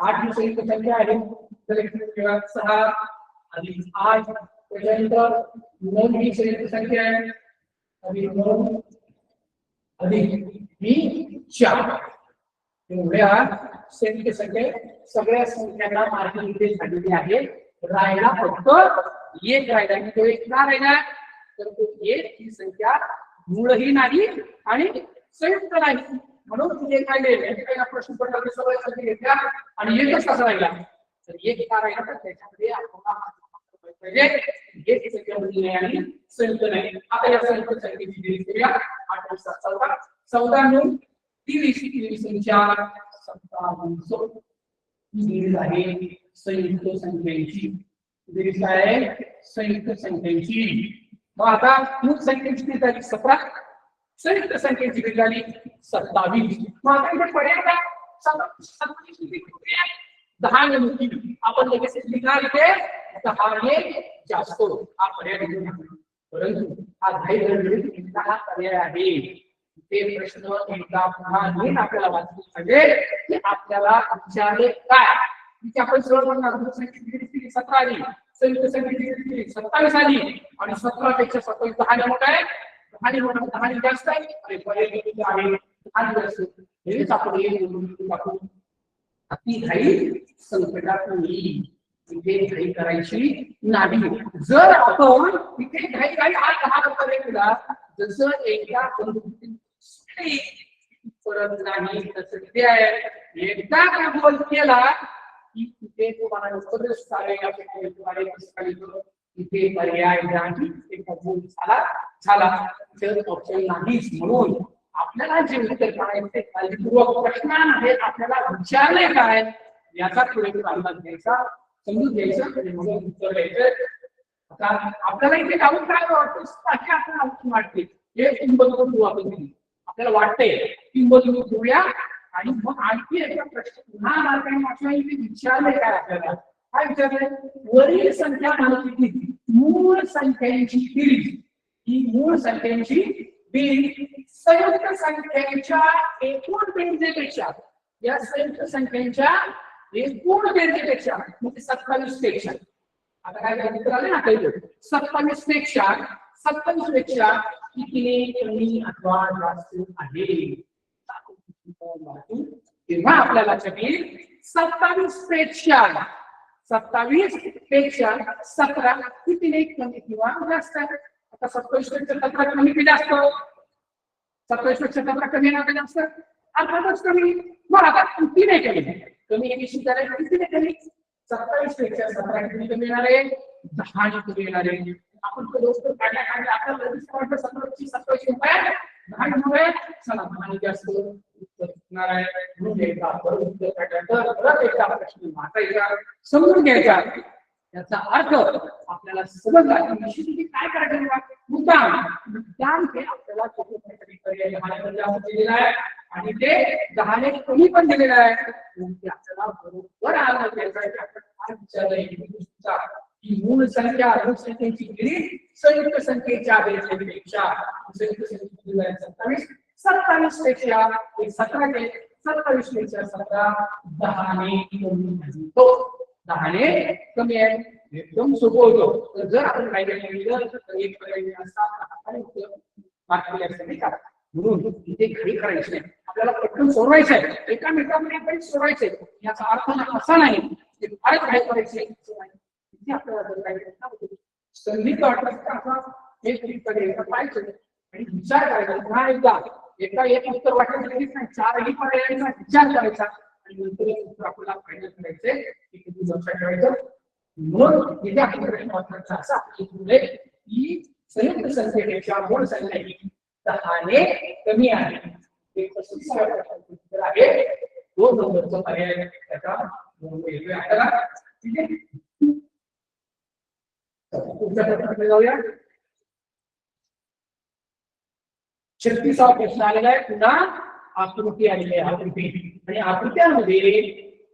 8 संयुक्त संख्या आहे तर 6 अधिक 8 त्याच्यानंतर 9 ही संयुक्त संख्या आहे अधिक 9 अधिक 4 एवढ्या संयुक्त संख्या सगळ्या संख्यांना मार्किंग इथे झालेली आहे राहिला फक्त एक राहिला तो एक का राहिला तर तो एक ही संख्या मूळही नाही आणि संयुक्त नाही म्हणून जे काय काही प्रश्न पडला सगळ्यासाठी घेतल्या आणि एकच कसा राहिला तर एक का राहिला तर त्याच्यामध्ये एक संख्या आणि संयुक्त नाही. आता या संयुक्त संख्येची बेरीज करूया. 8 + 7 = 14 9 23 संख्या 27 बेरीज आहे संयुक्त संख्येची. बेरीज काय आहे संयुक्त संख्येची. मग आता मूळ संख्येची बेरीज झाली 17 संयुक्त संख्येची बेरीज झाली 27. मग आता इथे पर्याय काय 10 ने आपण लगेच लिहिणार इथे 10 ने जास्त हा पर्याय घेऊन परंतु हा 10 पर्याय आहे. ते प्रश्न एकदा पुन्हा नीट आपल्याला वाचून सांगेल की आपल्याला विचारले काय. तिथे आपण सरळ म्हणणार संख्येची बेरीज 17 आली संयुक्त संख्येची बेरीज 27 आली आणि 17 पेक्षा 27 10 ने मोठा आहे 10 ने जास्त आहे आणि पर्याय किती आहे 10 जास्त. हेच आपण हे बोलून टाकू. अति घाई संकटात येईल. इथे घाई करायची नाही. जर आपण इथे घाई घाई हा 10 पर्याय केला जसं एकदा परत नाही तसं ते आहे. एकदा का बोल केला की तिथे तुम्हाला उत्तरच इथे पर्याय नाही. एका बोल झाला तर ऑप्शन नाहीच. म्हणून आपल्याला जे उत्तर काढायचे काळजीपूर्वक प्रश्न आहे आपल्याला विचारले काय याचा पुरेपूर अंदाज घ्यायचा समजून घ्यायचा आणि मग उत्तर द्यायचं. आता आपल्याला इथे जाऊन काय वाटतं वाटते हे किंबदलून आपण आपल्याला वाटतंय किंबदलून घेऊया आणि मग आणखी एका प्रश्न पुन्हा मार्गाने विचारले काय आपल्याला काय विचारलंय वरील संख्या माहिती मूळ संख्यांची बेरीज ही मूळ संख्यांची बेरीज संयुक्त संख्येच्या एकूण बेरजेपेक्षा या संयुक्त संख्येच्या एकूण बेरजेपेक्षा म्हणजे 27 पेक्षा आता काय उत्तर आले ना काही 27 पेक्षा किती कमी अथवा जास्त आहे. तेव्हा आपल्याला लक्षात 27 पेक्षा 17 किती कमी किंवा जास्त आहे. आता 27 पेक्षा 17 कमी की जास्त 27 पेक्षा 17 कमी ना जास्त अर्थातच कमी. मग आता किती नाही कमी एबीसी करायला किती नाही कमी 27 पेक्षा 17 किती कमी येणार आहे 10 ने कमी येणार आहे. आपण तो दोस्त काढला आपल्याला 27 रुपये 10 रुपये चला 10 जास्त उत्तर येणार आहे. म्हणून एकदा परत उत्तर काढल्यानंतर परत एकदा प्रश्न वाचायचा समजून घ्यायचा याचा अर्थ आपल्याला समजला की निश्चित काय करायचं मुद्दाम हे आपल्याला पर्याय 10 ने जास्त दिलेला आहे आणि ते 10 ने कमी पण दिलेला आहे. आपल्याला बरोबर आलं की मूळ संख्या संख्येची बेरीज संयुक्त संख्येच्या बेरजेपेक्षा संयुक्त संख्येची 27 पेक्षा 17 के 27 पेक्षा 17 10 ने कमी तो 10 ने कमी आहे. एकदम सोपं होतं. जर आपण काय केलं तर एक पर्याय असा आणि मार्क यासाठी का म्हणून इथे घाई करायची नाही. आपल्याला पटकन सोडवायचं आहे एका मिनिटामध्ये आपण सोडवायचंय याचा अर्थ असा नाही की फारच घाई करायची इथे आपल्याला काय संधी वाटत एक पर्याय पाहिजे आणि विचार करायचा पुन्हा एकदा एका एक उत्तर वाटत नाही 4ही पर्यायांचा विचार करायचा आणि नंतर उत्तर आपल्याला फायनल करायचे की किती लक्षात ठेवायचं. म्हणून इथे आपला प्रश्न वाचायचा असा की संयुक्त संख्येपेक्षा मूळ संख्या ही 10 ने कमी आहे. हे कसं आहे 2 नंबरचा पर्याय त्याचा आपल्याला ठीक आहे. पुढच्या प्रश्नाकडे जाऊया. 36वा प्रश्न आलेला आहे. पुन्हा आकृती आलेली आहे आकृती आणि आकृत्यामध्ये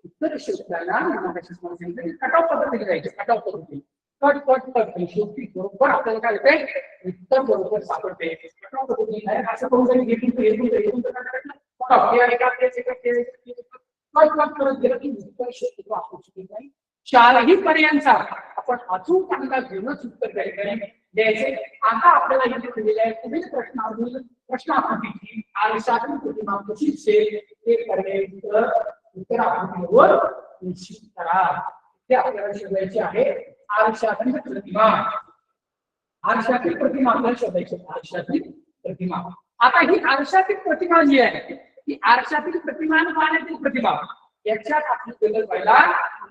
उत्तर शोधताना कट ऑफ पद्धतीने जायचे कट ऑफ पद्धती कट शेवटी बरोबर आपल्याला काय होते उत्तर बरोबर सापडते. कट ऑफ पद्धतीने असं करून जरी घेतली चारही पर्यायांचा आपण अचूक अंदाज घेऊनच उत्तर द्यायचे. आता आपल्याला इथे दिलेले आहे पुढील प्रश्न आकृतीची आरशातील प्रतिमा कशी दिसेल ते पर्याय उत्तर आकृतीवर निश्चित करा. ते आपल्याला शोधायचे आहे आरशातील प्रतिमा. आरशातील प्रतिमा आपल्याला शोधायची आरशातील प्रतिमा. आता ही आरशातील प्रतिमा जी आहे की आरशातील प्रतिमा आणि पाण्यातील प्रतिमा याच्यात आपली बदल व्हायला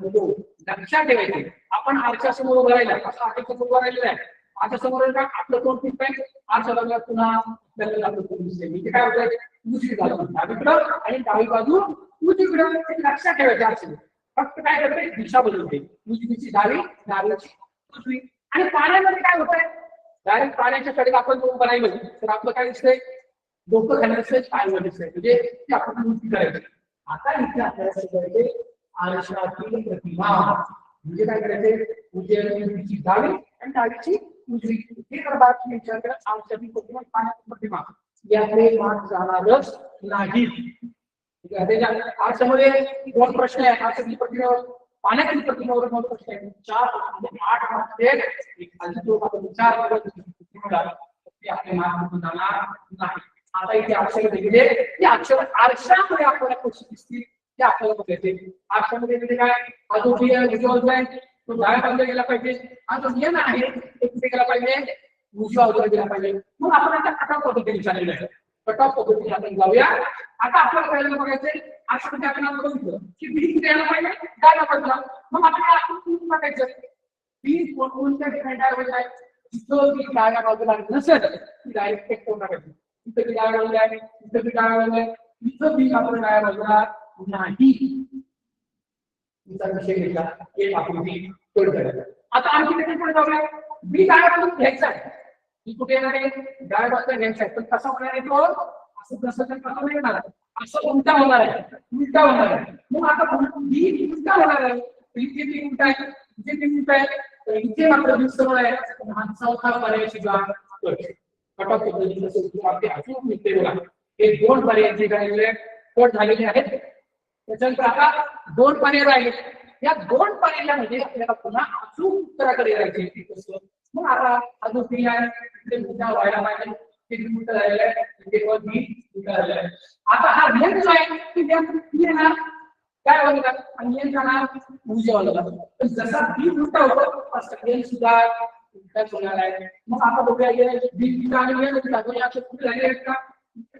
नको. लक्षात ठेवायचे आपण आरशासमोर उभं राहिला असं आरशासमोर उभं राहिलेलं आहे. आरशासमोर का आपलं तोंड फिट आहे. आरशाला पुन्हा आपल्याला आपलं तोंड दिसते. म्हणजे काय होतं उजवी बाजू डावीकडं आणि डावी बाजू उजवीकडं. लक्षात ठेवायचे आरशाला फक्त काय करते दिशा बदलते. उजवीची डावी डावीची उजवी. आणि पाण्यामध्ये काय होतंय डायरेक्ट पाण्याच्या कडेला आपण उभं राहिलो तर आपलं काय दिसतंय डोकं खाली दिसतंय पाय वर दिसतंय. म्हणजे ती आपण उलटी करायची. आता इथे आपल्याला सांगायचे आरशातील प्रतिमा म्हणजे काय करायचे उजवीची डावी आणि डावीची उजवी. हे जर बाबतीत विचार केला आरशातील प्रतिमा पाण्यातील प्रतिमा याकडे मात जाणारच नाही. आरशामध्ये दोन प्रश्न आहेत. आरशातील प्रतिमेवर पाण्यातील प्रतिमेवर दोन प्रश्न आहेत. 4 आणि 8 मध्ये खाली जो आपण विचार आपले मार्क जाणार नाही. आता इथे अक्षर दिलेले ते अक्षर आरशामध्ये आपल्याला कशी दिसतील ते आपल्याला बघायचे. आरशामध्ये म्हणजे काय हा जो व्हिज्युअल आहे तो डाव्या बाजूला गेला पाहिजे. हा जो नियम आहे तो कुठे गेला पाहिजे उजव्या बाजूला गेला पाहिजे. मग आपण आता कटाव पद्धतीने विचारलेलं आहे. कटाव पद्धतीने आपण जाऊया. आता आपल्याला पहिल्यांदा बघायचंय आरशामध्ये आपण बघितलं की बी कुठे यायला पाहिजे डाव्या बाजूला. मग आपण बघायचं बी कोणत्या ठिकाणी डाव्या बाजूला आहे. जिथं बी डाव्या बाजूला नसेल ती डायरेक्ट टेक करून टाकायची. इथं बी डाव्या बाजूला आहे इथं बी डाव्या बाजूला आहे इथं बी आपण डाव्या बाजूला नाही. विषय घेतला एक आकृती तोड करायचा. आता आणखी त्याच्या पुढे जाऊया. बी डाव्या बाजूला घ्यायचा आहे. ही कुठे येणार आहे डाव्या बाजूला घ्यायचा आहे. पण कसा होणार आहे तो असं कसं तर कसं नाही येणार असं उलटा होणार आहे. उलटा होणार आहे. मग आता बी उलटा होणार आहे. इथे बी उलटा आहे इथे बी उलटा आहे. तर इथे मात्र बी सरळ आहे. हा चौथा पर्याय सुद्धा कटाव पद्धतीने आपले अचूक निघते बघा. हे दोन पर्याय जे काही कट झालेले आहेत. त्याच्यानंतर आता दोन पर्याय राहिले. या दोन पर्यायामध्ये आपल्याला पुन्हा अचूक उत्तराकडे जायचे. मग आता हा जो बी आहे तिथे मुद्दा व्हायला पाहिजे. ते मुद्दा झालेला आहे तिथे पण बी मुद्दा झालेला आहे. आता हा नियम जो आहे की बी येणार काय होईल आणि नियम जाणार उजव्या बाजूला. पण जसा बी उलटा होतो तसा नियम सुद्धा उलटाच होणार आहे. मग आता बघूया बी उलटा आणि नियम उलटा दोन्ही अक्षर कुठे झाले आहेत का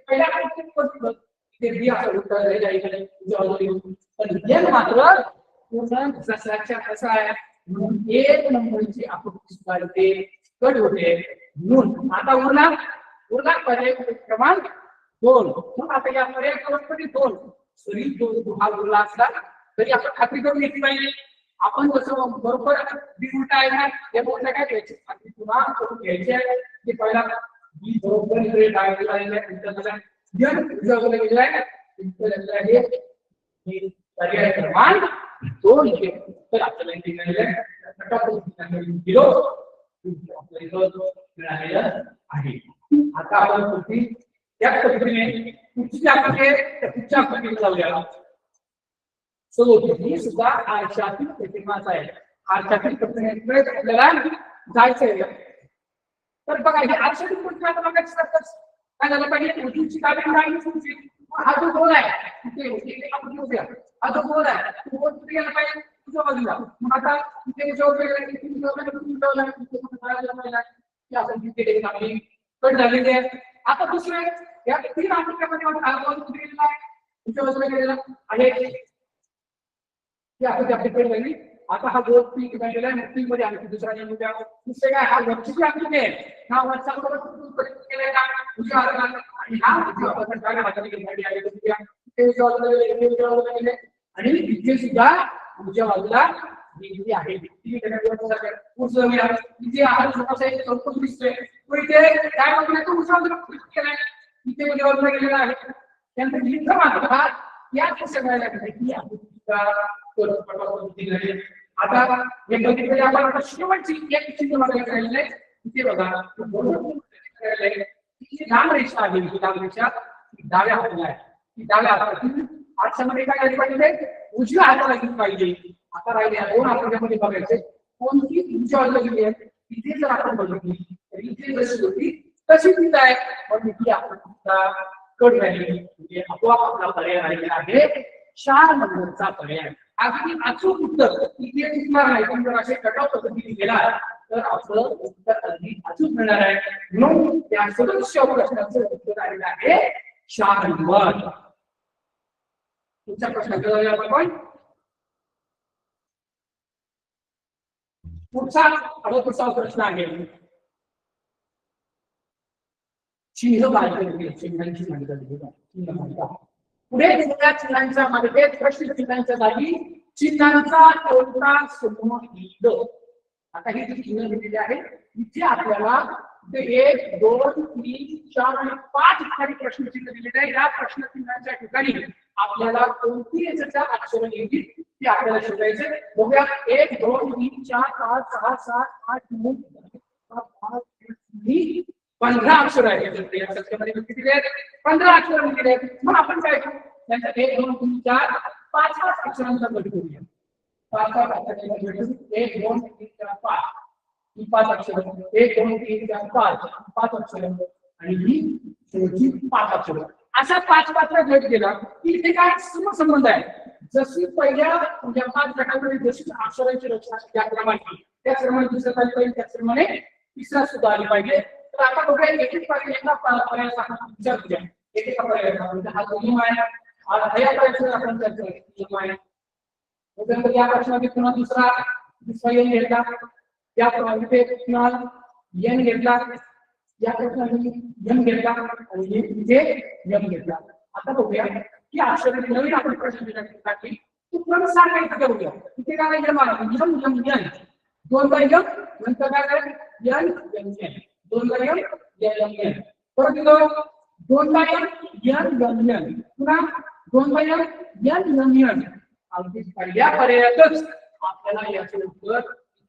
पहिल्या अक्षर ते बी असं उलटा झालेलं आहे उजव्या बाजूला. पण नियम मात्र पूर्ण जसाच्या तसा आहे. म्हणून एक नंबरची आकृती सुद्धा इथे कट होते. म्हणून आता उरला पर्याय क्रमांक 2. मग आता या पर्याय क्रमांक 2 जरी तो हा उरला असला तरी आपण खात्री करून घेतली पाहिजे. आपण जसं बरोबर बी उलटा आहे ना या बोलला काय घ्यायचे खात्री पुन्हा करून घ्यायचे आहे की पहिला बी बरोबर इकडे डायरेक्ट आलेला आहे. त्याच्यामध्ये गेलेला आहे हे पर्याय क्रमांक 2 इथे. तर आपल्याला इथे मिळालेलं आहे. आता आपण पुढची त्याच पद्धतीने पुढची आकृती जाऊया. ही सुद्धा आरशातील प्रतिमाच आहे. आरशातील प्रतिमेकडे आपल्याला जायचंय. तर बघा हे आरशातील प्रतिमा बघायचं काय झालं पाहिजे उजवीची डावी राहिली. हा जो गोल आहे हा जो गोल आहे तो गोल कुठे गेला पाहिजे उजव्या बाजूला. मग आता इथे कट झालेली आहे. आता दुसरे या 3 आकृत्यामध्ये हा गोल कुठे गेलेला आहे उजव्या बाजूला गेलेला आहे. आकृती आपली कट झाली. आता हा गोल पी गेलेला आहे. पी मध्ये आणखी दुसरा नियम द्या. दुसरे काय हा वरची आकृती आहे हा वरचा केलेला उजव्या हाताला आणि हा उजव्या हाताला हाताने घेतलेली आहे. आणि इथे सुद्धा उजव्या बाजूला दिलेली आहे. इथे हा छोटासा एक चौकोन दिसतोय तो इथे काय बाजूला तो उजव्या बाजूला केलाय. इथे उजव्या बाजूला गेलेला आहे. त्यानंतर इथं मात्र हा याच सगळ्याला माहिती आहे. आता हे बघितले आपण आता शेवटची एक चिन्ह बघायला राहिलेलं आहे. इथे बघा लांब रेषा आहे. लांब रेषा डाव्या हाताला आहे. ती डाव्या हाताला आरशामध्ये काय झाली पाहिजे उजव्या हाताला गेली पाहिजे. आता राहिले 2 आकृत्यामध्ये बघायचे कोणती उजव्या बाजूला गेली आहे. इथे जर आपण बघितली तर इथे जशी होती तशी तिथं आहे. पण ती आकृतीचा कट झाली म्हणजे आपोआप आपला पर्याय राहिलेला आहे 4 नंबरचा पर्याय. अगदी अचूक उत्तर इथे चुकणार नाही. पण जर असे कटाव पद्धतीने गेला तर आपलं उत्तर अगदी अचूक मिळणार आहे. म्हणून त्या सदस्य प्रश्नाचं उत्तर आलेलं आहे 4 नंबर. तुमच्या प्रश्नाकडे जाऊया आपण. पुढचा 38वा प्रश्न आहे. चिन्ह मालिका, चिन्हांची मालिका चिन्ह मालिका. पुढे दिलेल्या चिन्हांच्या मालिकेत प्रश्न चिन्हांच्या जागी चिन्हांचा कोणता समूह येईल. आता ही जी चिन्ह दिलेली आहे इथे आपल्याला 1 2 3 4 आणि 5 ठिकाणी प्रश्नचिन्ह दिलेले आहे. या प्रश्नचिन्हाच्या ठिकाणी आपल्याला कोणती याच्या अक्षर येतील ते आपल्याला शोधायचे. बघूया 1 2 3 4 5 6 7 8 9 10 15 अक्षर आहेत. या संख्येमध्ये किती दिले आहेत? 15 अक्षर दिले आहेत. मग आपण काय करू? त्यांचा 1 2 3 4 5 5 अक्षरांचा गट करूया. 5 5 अक्षरांचा गट 1 2 3 4 5 ही 5 अक्षर 1 2 3 4 5 5 अक्षर आणि ही शेवटची 5 अक्षर. असा 5 5 गट केला की इथे काय समसंबंध आहे. जशी पहिल्या म्हणजे 5 गटामध्ये जशी अक्षरांची रचना त्याप्रमाणे त्याचप्रमाणे दुसऱ्या ताली पाहिजे त्याचप्रमाणे तिसरा सुद्धा आली पाहिजे. तर आता बघा एक एक पर्यायाचा विचार करूया. एक एक पर्यायाचा म्हणजे हा जो नियम आहे हा या पर्यायाचा आपण चर्चा नियम आहे. त्यानंतर या प्रश्नामध्ये पुन्हा दुसरा एन घेतला. या प्रश्नामध्ये पुन्हा एन घेतला. या प्रश्नामध्ये एन घेतला आणि इथे एन घेतला. आता बघूया की अक्षर नवीन आपण प्रश्न दिला की तू क्रम सांगायचं करूया. इथे काय एम आहे M M N 2 by M नंतर काय N M N 2 by M M N परत 2 बाय एम एम एन पुन्हा 2 बाय एम एम एन. अगदी पहिल्या पर्यायातच आपल्याला याचे उत्तर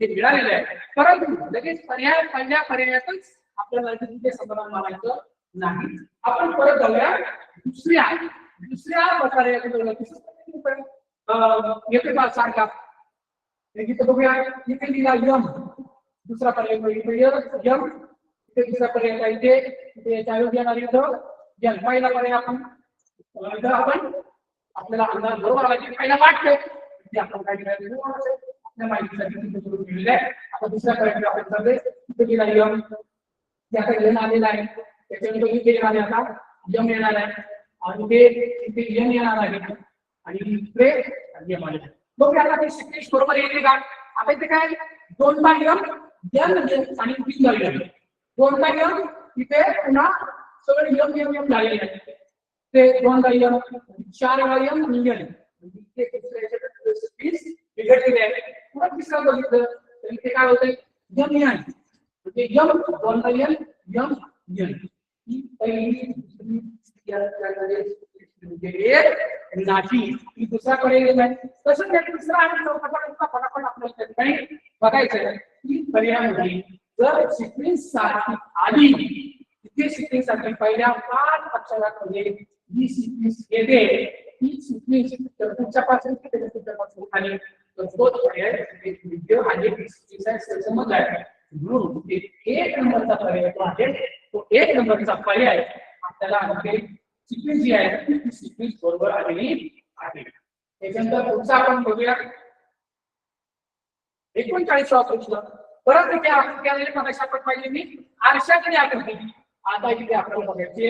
इथे मिळालेले आहे. परंतु लगेच पहिल्या पर्यायातच आपल्याला तिथे समाधान मानायचं नाही. आपण परत जाऊया दुसऱ्या प्रकारे येते का सारखा इथे बघूया. इथे लिहिला यम दुसरा पर्याय यम इथे दुसरा पर्याय इथे त्याऐवजी येणार इथं यम. पहिला पर्याय आपण आपल्याला अंदाज बरोबर आला की पहिला वाटतंय ते आपण काय करायचं आपल्या माहितीसाठी सुरू केलेलं आहे. आता दुसऱ्या पर्याय आपण चाललोय इथे लिहिला यम त्याकडे यम आलेला आहे. त्याच्यानंतर इथे येणार आता यम येणार आहे आणि ते इथे यम येणार आहे आणि इथे यम आलेला आहे. बघूया आता ते सिक्वेन्स बरोबर येते का. आता इथे काय 2 बाय एम एन आणि 3 बाय एम 2 बाय एम इथे पुन्हा सगळे एम एम एम झालेले आहे. ते 2 by M 4 by M N इथे सिक्वेन्स बिघडलेले आहे. पुन्हा तिसरा बघितलं तर इथे काय होतंय एम एन म्हणजे M 2 by M M N ही पहिली नाची ही दुसरा पर्याय आहे. तसंच तिसरा आणि चौथा फटाफट आपल्याला त्या ठिकाणी बघायचं की पर्यायामध्ये जर सिक्वेन्स सारखी आली इथे सिक्वेन्स सारखी पहिल्या 5 अक्षरांमध्ये ही सिक्वेन्स येते ही सिक्वेन्स पुढच्यापासून पुढच्यापासून आली तर तो पर्याय विद्य आणि संबंध आहे. म्हणून एक नंबरचा पर्याय जो आहे तो 1 नंबरचा पर्याय आपल्याला सिक्वेन्स जी आहे ती सिक्वेन्स बरोबर आलेली आहे. त्याच्यानंतर पुढचा आपण बघूया 39वा प्रश्न. परत इथे आकृती मगाशी आपण पाहिली मी आरशातली आकृती. आता इथे आपल्याला बघायचे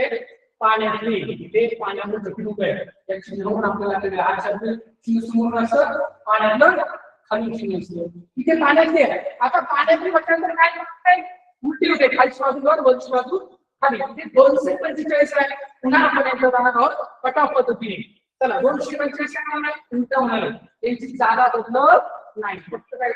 पाण्यातली इथे पाण्याचं प्रतिबिंब आहे. त्या चिन्हावरून आपल्याला आरशातलं चिन्ह समोर असं पाण्यातलं खाली चिन्ह असतं. इथे पाण्यातली आहे. आता पाण्यातली म्हटल्यानंतर काय उलटी होते खालची बाजूवर वरची बाजू खाली. 245 आहे. पुन्हा आपण याच्या जाणार आहोत कट ऑफ पद्धतीने. चला 245 उलटा होणार त्यांची जागा बदलत नाही. फक्त काय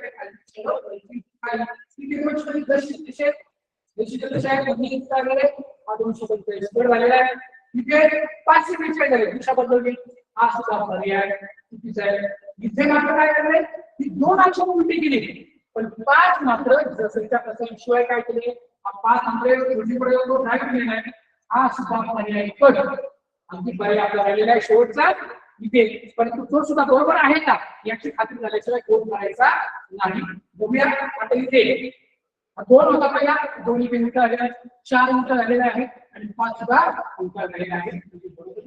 इथे 545 झाले दिशा बदलली. हा सुद्धा पर्याय चुकीचा आहे. इथे मात्र काय झालंय की 2 अक्षर उलटी केली पण 5 मात्र जसंच्या तसं शिवाय काय केले 5 म्हणजे उजवीकडे तो राईट केलेला आहे. हा सुद्धा पर्याय कट अगदी पर्याय आपला राहिलेला आहे शेवटचा इथे. परंतु तो सुद्धा बरोबर आहे का याची खात्री झाल्याशिवाय कोड करायचा नाही. बघूया आता इथे 2 होता पहिला 2 इथे उलटा झालेला आहे 4 उलटा झालेला आहे आणि 5 सुद्धा उलटा झालेला आहे. म्हणजे बरोबर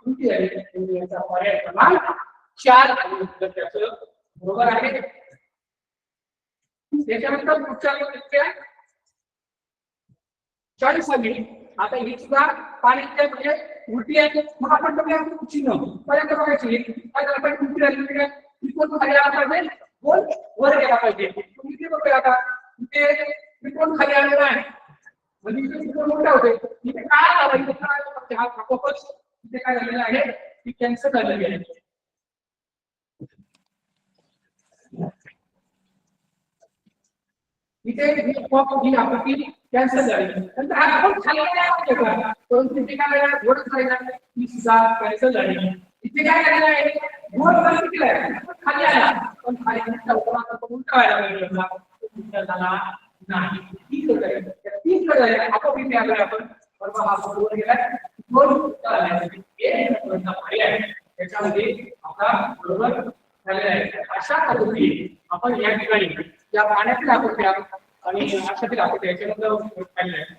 उलटी झालेली आहे. याचा पर्याय क्रमांक 4 आणि उत्तर त्याचं बरोबर आहे. त्याच्यानंतर पुढच्या 40 आता ही सुद्धा पाण्याच्या म्हणजे उलटी आहे. मग आपण बघूया चिन्ह पर्यंत बघायची काय झालं पाहिजे, उलटी झाली म्हणजे त्रिकोण खाली आला पाहिजे, गोल वर गेला पाहिजे. तुम्ही ते बघूया आता इथे त्रिकोण खाली आलेला आहे म्हणजे इथे त्रिकोण मोठा होते. इथे काय झालं, इथे काय झालं, हा फोकस इथे काय झालेला आहे ती कॅन्सल झालेली आहे. इथे ही आकृती कॅन्सल झाली. नंतर हा आपण खाली आला परंतु इथे काय झालं, वर झालेला ही सुद्धा कॅन्सल झाली. इथे काय झालेलं आहे, वर वरती केलाय खाली आला पण खाली उलटा व्हायला पाहिजे होता, उलटा झाला नाही. ठीक आहे, ठीक आहे. आपण इथे आलोय आपण परवा हा वर गेलाय वर उलटा आलाय एक प्रश्न आहे त्याच्यामध्ये आपला बरोबर झालेला आहे. अशा पद्धतीने आपण या ठिकाणी या पाण्यातील आकृत्या आणि अशातील आकृत्या याच्यामध्ये